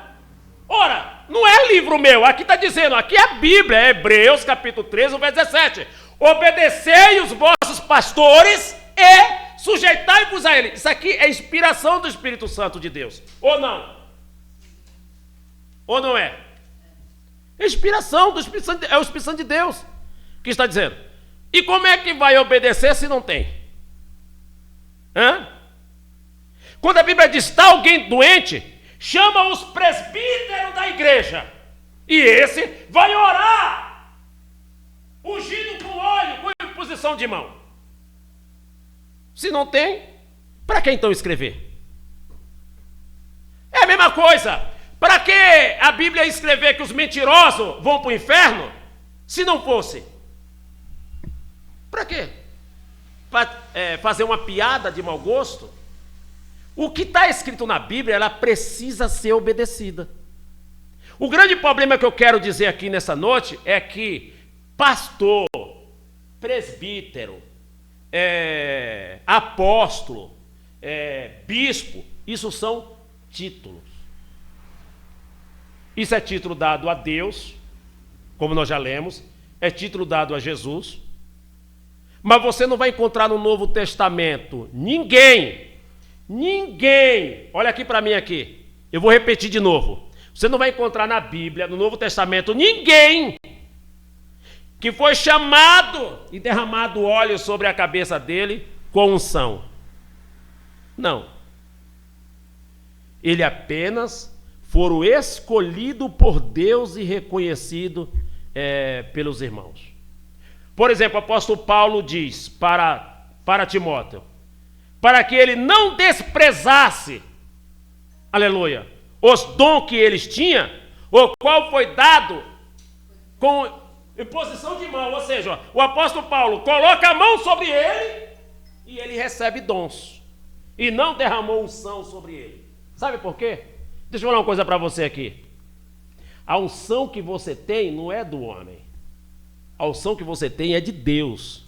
Ora, não é livro meu, aqui está dizendo, aqui é a Bíblia, é Hebreus capítulo 13, verso 17. Obedecei os vossos pastores e sujeitai-vos a ele. Isso aqui é inspiração do Espírito Santo de Deus, ou não? Ou não é? É inspiração do Espírito Santo, é o Espírito Santo de Deus que está dizendo. E como é que vai obedecer se não tem? Hã? Quando a Bíblia diz, está alguém doente, chama os presbíteros da igreja. E esse vai orar, ungido com óleo, com imposição de mão. Se não tem, para que então escrever? É a mesma coisa. Para que a Bíblia escrever que os mentirosos vão para o inferno, se não fosse? Para quê? Para fazer uma piada de mau gosto? O que está escrito na Bíblia, ela precisa ser obedecida. O grande problema que eu quero dizer aqui nessa noite é que pastor, presbítero, apóstolo, bispo, isso são títulos. Isso é título dado a Deus, como nós já lemos, é título dado a Jesus. Mas você não vai encontrar no Novo Testamento ninguém, olha aqui para mim aqui, eu vou repetir de novo. Você não vai encontrar na Bíblia, no Novo Testamento, ninguém que foi chamado e derramado óleo sobre a cabeça dele com unção. Não. Ele apenas foram escolhidos por Deus e reconhecidos pelos irmãos. Por exemplo, o apóstolo Paulo diz para Timóteo, para que ele não desprezasse, aleluia, os dons que eles tinham, o qual foi dado com imposição de mão. Ou seja, o apóstolo Paulo coloca a mão sobre ele e ele recebe dons, e não derramou unção sobre ele. Sabe por quê? Deixa eu falar uma coisa para você aqui. A unção que você tem não é do homem. A unção que você tem é de Deus.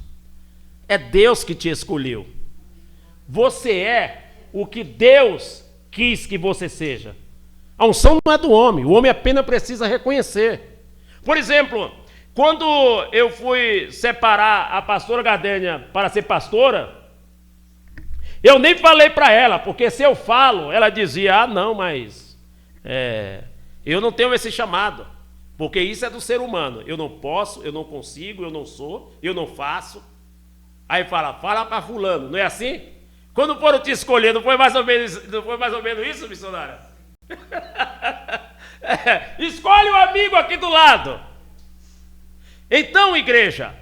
É Deus que te escolheu. Você é o que Deus quis que você seja. A unção não é do homem. O homem apenas precisa reconhecer. Por exemplo, quando eu fui separar a pastora Gardênia para ser pastora, eu nem falei para ela, porque se eu falo, ela dizia, não, mas eu não tenho esse chamado, porque isso é do ser humano. Eu não posso, eu não consigo, eu não sou, eu não faço. Aí fala para fulano, não é assim? Quando foram te escolher, não foi mais ou menos isso, missionária? Escolhe o amigo aqui do lado. Então, igreja,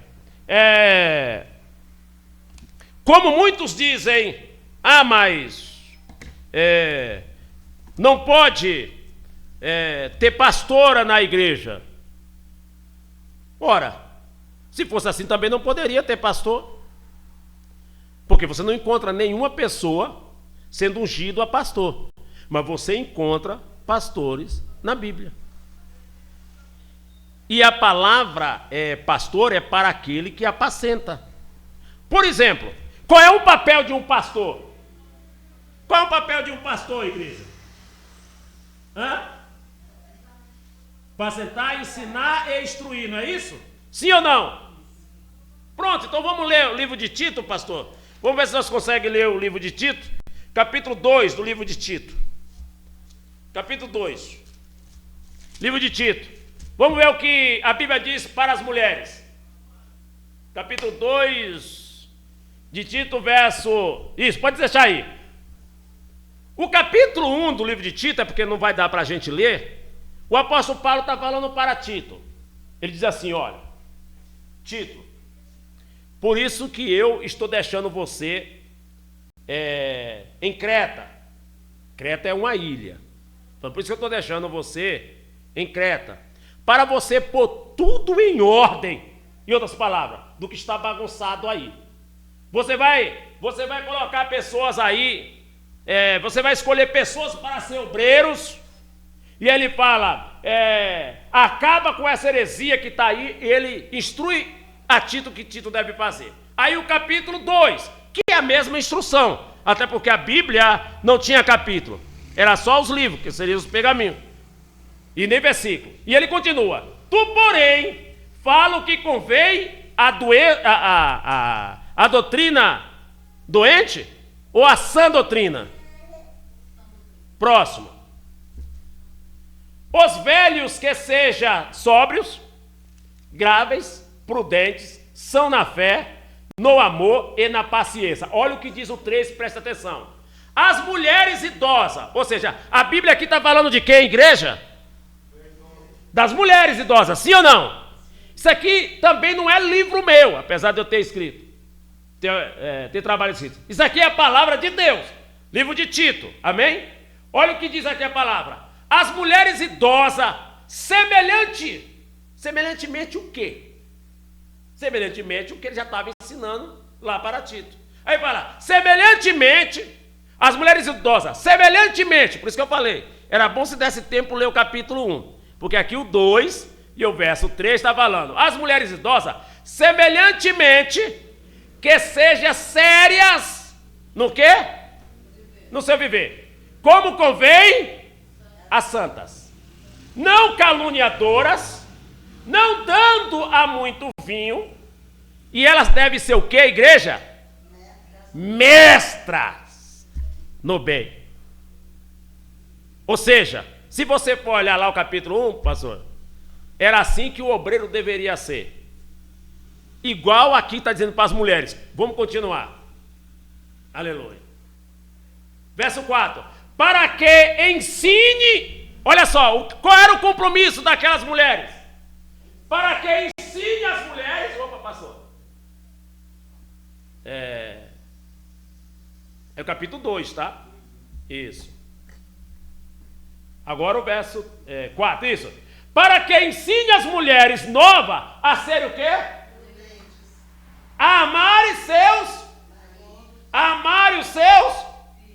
como muitos dizem, mas não pode ter pastora na igreja. Ora, se fosse assim também não poderia ter pastor. Porque você não encontra nenhuma pessoa sendo ungido a pastor. Mas você encontra pastores na Bíblia. E a palavra pastor é para aquele que apacenta. Por exemplo, qual é o papel de um pastor? Qual é o papel de um pastor, igreja? Apacentar, ensinar e instruir, não é isso? Sim ou não? Pronto, então vamos ler o livro de Tito, pastor. Vamos ver se nós conseguimos ler o livro de Tito. Capítulo 2 do livro de Tito. Capítulo 2. Livro de Tito. Vamos ver o que a Bíblia diz para as mulheres. Capítulo 2 de Tito, verso... Isso, pode deixar aí. O capítulo 1 do livro de Tito, é porque não vai dar para a gente ler, o apóstolo Paulo está falando para Tito. Ele diz assim, olha, Tito, por isso que eu estou deixando você em Creta. Creta é uma ilha. Então, por isso que eu estou deixando você em Creta. Para você pôr tudo em ordem. Em outras palavras, do que está bagunçado aí. Você vai colocar pessoas aí, você vai escolher pessoas para ser obreiros. E ele fala, acaba com essa heresia que está aí. Ele instrui a Tito o que Tito deve fazer. Aí o capítulo 2, que é a mesma instrução, até porque a Bíblia não tinha capítulo, era só os livros, que seriam os pergaminhos, e nem versículo. E ele continua: tu, porém, fala o que convém a doutrina doente ou a sã doutrina? Próximo. Os velhos que sejam sóbrios, gráveis, prudentes, são na fé, no amor e na paciência. Olha o que diz o 3, presta atenção. As mulheres idosas, ou seja, a Bíblia aqui está falando de quem, igreja? Das mulheres idosas, sim ou não? Isso aqui também não é livro meu, apesar de eu ter escrito, ter trabalho escrito. Isso aqui é a palavra de Deus, livro de Tito, amém? Olha o que diz aqui a palavra. As mulheres idosas, semelhantemente o quê? Semelhantemente o que ele já estava ensinando lá para Tito. Aí fala, semelhantemente, as mulheres idosas, semelhantemente, por isso que eu falei, era bom se desse tempo ler o capítulo 1, porque aqui o 2 e o verso 3 está falando, as mulheres idosas, semelhantemente, que sejam sérias, no quê? No seu viver, como convém as santas, não caluniadoras, não dando a muito vinho, e elas devem ser o quê, igreja? Mestras no bem. Ou seja, se você for olhar lá o capítulo 1, pastor, era assim que o obreiro deveria ser. Igual aqui está dizendo para as mulheres. Vamos continuar. Aleluia. Verso 4. Para que ensine, olha só, qual era o compromisso daquelas mulheres? Para que ensine as mulheres, opa, passou. É o capítulo 2, tá? Isso. Agora o verso 4, isso. Para que ensine as mulheres novas a ser o quê? A amarem os seus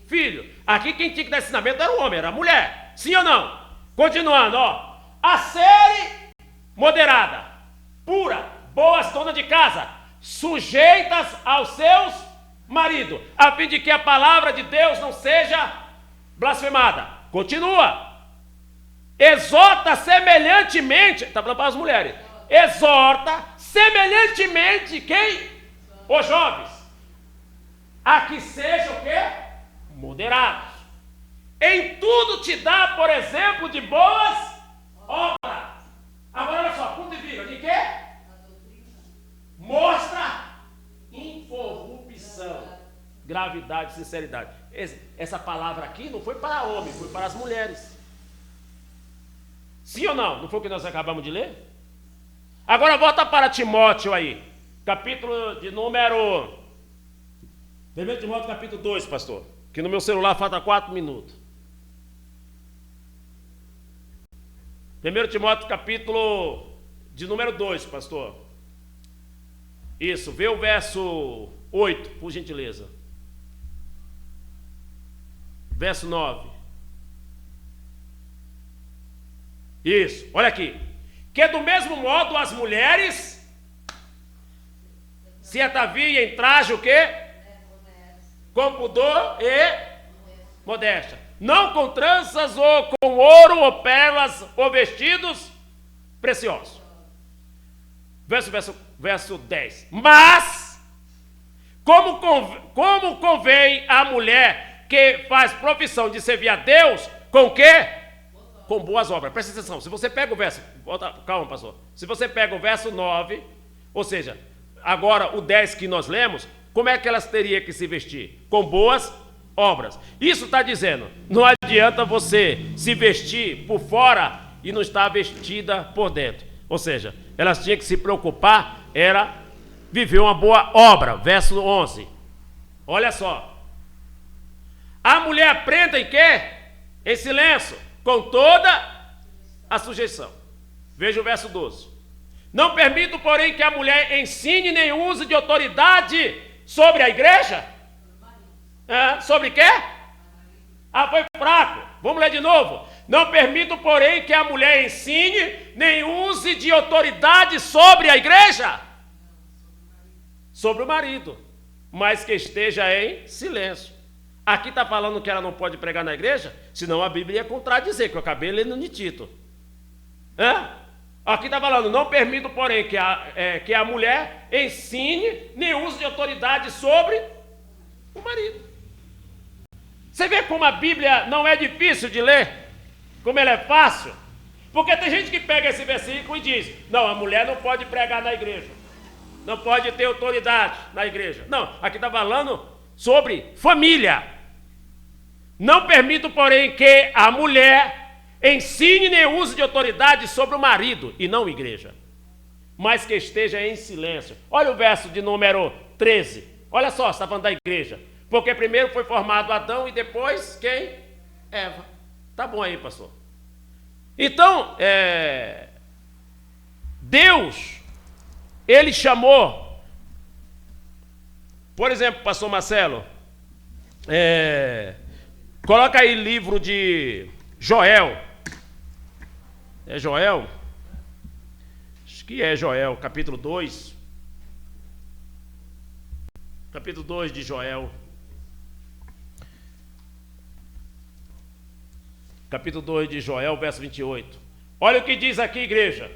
filhos. Aqui quem tinha que dar ensinamento era o homem, era a mulher. Sim ou não? Continuando, ó. A serem moderada, pura, boas donas de casa, sujeitas aos seus maridos, a fim de que a palavra de Deus não seja blasfemada. Continua. Exorta semelhantemente, está falando para as mulheres, exorta semelhantemente quem? Os jovens, a que sejam o quê? Moderados. Em tudo te dá, por exemplo, de boas obras. Agora olha só, ponto de vista, de quê? Mostra incorrupção, gravidade e sinceridade. Essa palavra aqui não foi para homem, foi para as mulheres. Sim ou não? Não foi o que nós acabamos de ler? Agora volta para Timóteo aí. Capítulo de número... 1 Timóteo capítulo 2, pastor. Que no meu celular falta 4 minutos. 1 Timóteo capítulo de número 2, pastor. Isso, vê o verso 8, por gentileza. Verso 9. Isso, olha aqui. Que do mesmo modo as mulheres se ataviem em traje o quê? Com pudor e modéstia. Não com tranças ou com ouro ou pérolas ou vestidos preciosos. Verso 10. Mas, como convém a mulher que faz profissão de servir a Deus, com o quê? Com boas obras. Presta atenção, se você pega o verso, calma, pastor. Se você pega o verso 9, ou seja, agora o 10 que nós lemos, como é que elas teriam que se vestir? Com boas obras. Isso está dizendo, não adianta você se vestir por fora e não estar vestida por dentro. Ou seja, elas tinham que se preocupar, era viver uma boa obra. Verso 11. Olha só. A mulher aprenda em quê? Em silêncio, com toda a sujeição. Veja o verso 12. Não permito, porém, que a mulher ensine nem use de autoridade sobre a igreja. Sobre quê? Foi fraco. Vamos ler de novo. Não permito, porém, que a mulher ensine nem use de autoridade sobre a igreja. sobre o marido, mas que esteja em silêncio. Aqui está falando que ela não pode pregar na igreja, senão a Bíblia ia contradizer, que eu acabei lendo no título. Aqui está falando, não permito, porém, que a mulher ensine nem use de autoridade sobre o marido. Você vê como a Bíblia não é difícil de ler? Como ela é fácil? Porque tem gente que pega esse versículo e diz, não, a mulher não pode pregar na igreja. Não pode ter autoridade na igreja. Não, aqui está falando sobre família. Não permito, porém, que a mulher ensine nem use de autoridade sobre o marido, e não igreja, mas que esteja em silêncio. Olha o verso de número 13. Olha só, está falando da igreja. Porque primeiro foi formado Adão e depois quem? Eva. Tá bom aí, pastor. Então, Deus, ele chamou, por exemplo, pastor Marcelo, coloca aí livro de Joel. É Joel? Acho que é Joel, capítulo 2. Capítulo 2 de Joel. Capítulo 2 de Joel, verso 28. Olha o que diz aqui, igreja.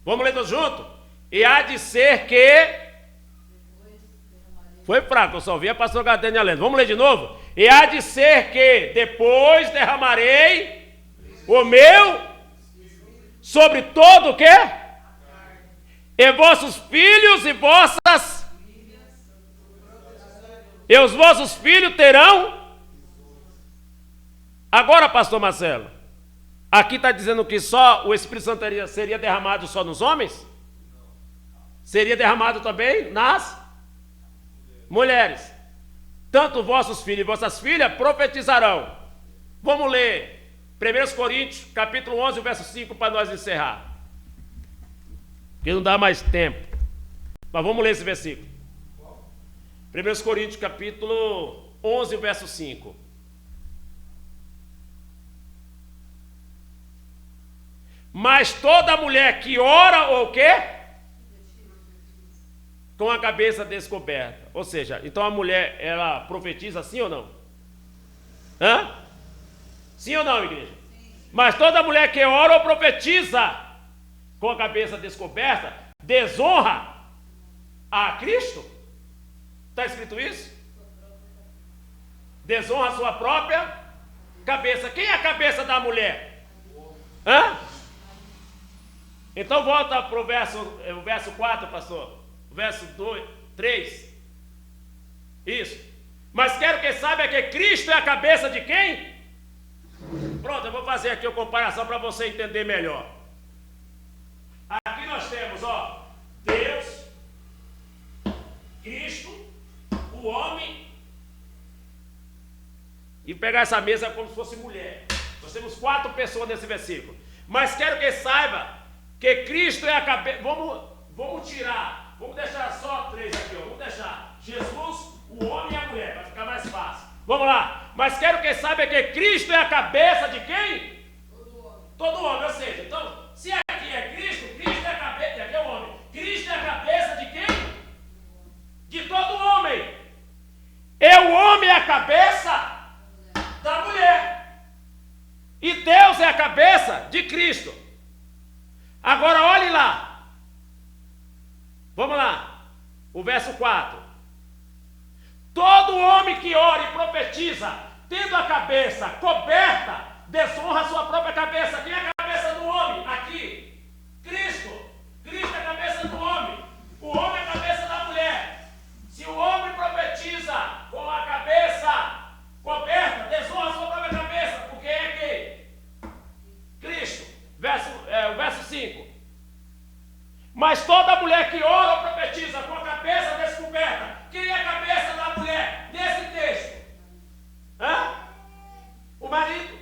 Vamos ler todos juntos? E há de ser que... Foi fraco, eu só ouvi a pastora Gardênia lendo. Vamos ler de novo? E há de ser que depois derramarei o meu sobre todo o quê? E vossos filhos e vossas... E os vossos filhos terão... Agora, pastor Marcelo, aqui está dizendo que só o Espírito Santo seria derramado só nos homens? Seria derramado também nas mulheres. Tanto vossos filhos e vossas filhas profetizarão. Vamos ler 1 Coríntios, capítulo 11, verso 5, para nós encerrar. Porque não dá mais tempo. Mas vamos ler esse versículo. 1 Coríntios, capítulo 11, verso 5. Mas toda mulher que ora ou quê? Com a cabeça descoberta. Ou seja, então a mulher, ela profetiza sim ou não? Sim ou não, igreja? Sim. Mas toda mulher que ora ou profetiza com a cabeça descoberta, desonra a Cristo? Está escrito isso? Desonra a sua própria cabeça. Quem é a cabeça da mulher? Então volta para o verso 4, pastor. O verso 3. Isso. Mas quero que saiba que Cristo é a cabeça de quem? Pronto, eu vou fazer aqui uma comparação para você entender melhor. Aqui nós temos, Deus, Cristo, o homem, e pegar essa mesa como se fosse mulher. Nós temos 4 pessoas nesse versículo. Mas quero que saiba que Cristo é a cabeça. Vamos tirar, vamos deixar só 3 aqui, vamos deixar Jesus, o homem e a mulher, para ficar mais fácil. Vamos lá. Mas quero que saiba que Cristo é a cabeça de quem? Todo homem. Ou seja, então, se aqui é Cristo, Cristo é a cabeça, aqui é o homem. Cristo é a cabeça de quem? De todo homem. E o homem é a cabeça da mulher. E Deus é a cabeça de Cristo. Agora olhe lá. Vamos lá. O verso 4. Todo homem que ora e profetiza, tendo a cabeça coberta, desonra a sua própria cabeça. Quem é a cabeça do homem? Aqui. Cristo. Cristo é a cabeça do homem. O homem é a cabeça da mulher. Se o homem profetiza com a cabeça coberta, desonra a sua própria cabeça. Porque é quem? Cristo. O verso 5. Mas toda mulher que ora ou profetiza com a cabeça descoberta, quem é a cabeça da mulher nesse texto? O marido.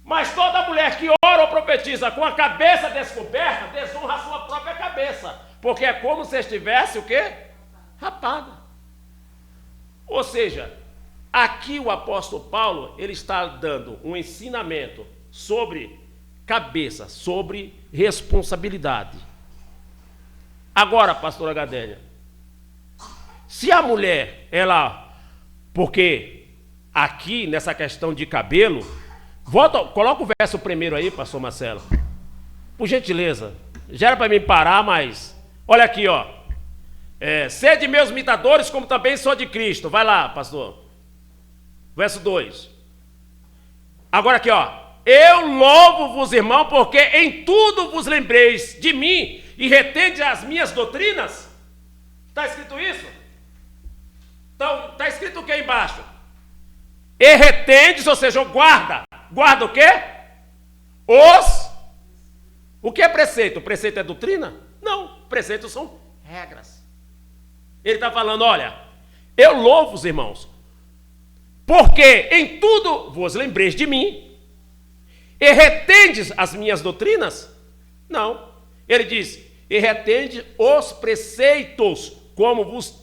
Mas toda mulher que ora ou profetiza com a cabeça descoberta, desonra a sua própria cabeça, porque é como se estivesse o quê? Rapada. Ou seja, aqui o apóstolo Paulo, ele está dando um ensinamento sobre cabeça, sobre responsabilidade. Agora, pastora Gadélia, Se a mulher, porque aqui nessa questão de cabelo, coloca o verso primeiro aí, pastor Marcelo. Por gentileza. Já era para mim parar, mas olha aqui, ó. Sede meus imitadores, como também sou de Cristo. Vai lá, pastor. Verso 2. Agora aqui, ó. Eu louvo-vos, irmão, porque em tudo vos lembreis de mim e retendes as minhas doutrinas. Está escrito isso? Então, está escrito o que embaixo? E retendes, ou seja, guarda. Guarda o quê? O que é preceito? Preceito é doutrina? Não, preceitos são regras. Ele está falando, olha, eu louvo os irmãos, porque em tudo vos lembreis de mim e retendes as minhas doutrinas? Não. Ele diz, e retende os preceitos, como vos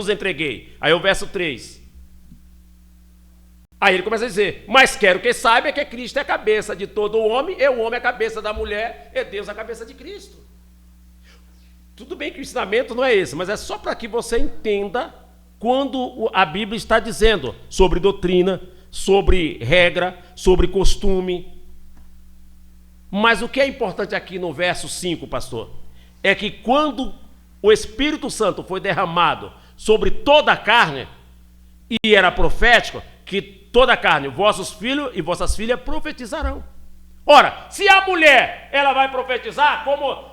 entreguei. Aí o verso 3. Aí ele começa a dizer, mas quero que saiba que Cristo é a cabeça de todo o homem, e o homem é a cabeça da mulher, e Deus é a cabeça de Cristo. Tudo bem que o ensinamento não é esse, mas é só para que você entenda quando a Bíblia está dizendo sobre doutrina, sobre regra, sobre costume. Mas o que é importante aqui no verso 5, pastor, é que quando o Espírito Santo foi derramado sobre toda a carne, e era profético, que toda a carne, vossos filhos e vossas filhas profetizarão. Ora, se a mulher, ela vai profetizar, como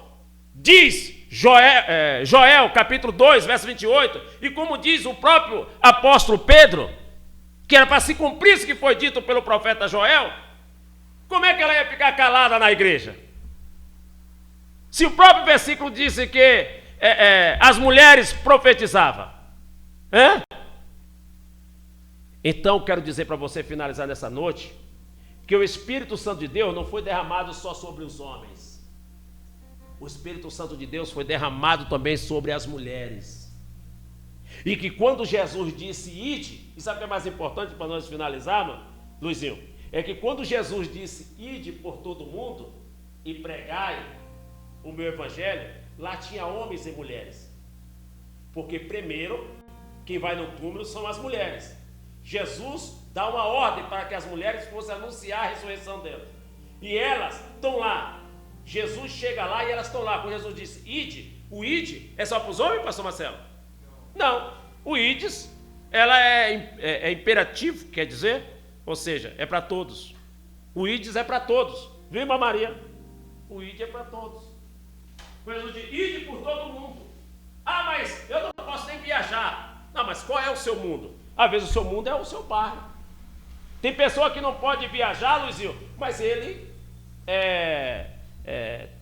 diz Joel, capítulo 2, verso 28, e como diz o próprio apóstolo Pedro, que era para se cumprir isso que foi dito pelo profeta Joel, como é que ela ia ficar calada na igreja? Se o próprio versículo disse que as mulheres profetizavam. Então, quero dizer para você finalizar nessa noite, que o Espírito Santo de Deus não foi derramado só sobre os homens. O Espírito Santo de Deus foi derramado também sobre as mulheres. E que quando Jesus disse ide, e sabe o que é mais importante para nós finalizarmos, Luizinho? É que quando Jesus disse ide por todo mundo e pregai o meu evangelho, lá tinha homens e mulheres. Porque primeiro, quem vai no túmulo são as mulheres. Jesus dá uma ordem para que as mulheres fossem anunciar a ressurreição delas. E elas estão lá. Jesus chega lá e elas estão lá. Quando Jesus disse ide, o ide é só para os homens, pastor Marcelo? Não. O ides, ela é imperativo, quer dizer, ou seja, é para todos. O ides é para todos. Viu, irmã Maria? O ide é para todos. Quando Jesus diz ide por todo mundo. Ah, mas eu não posso nem viajar. Não, mas qual é o seu mundo? Às vezes o seu mundo é o seu bairro. Tem pessoa que não pode viajar, Luizinho, mas ele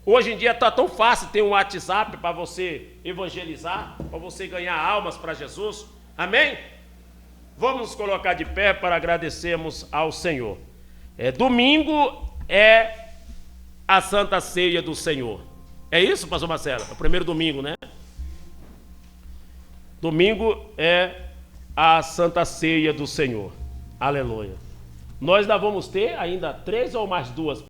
hoje em dia está tão fácil ter um WhatsApp para você evangelizar, para você ganhar almas para Jesus. Amém? Vamos nos colocar de pé para agradecermos ao Senhor. Domingo é a Santa Ceia do Senhor. É isso, pastor Marcelo? É o primeiro domingo, né? Domingo é a Santa Ceia do Senhor. Aleluia. Nós ainda vamos ter ainda 3 ou mais 2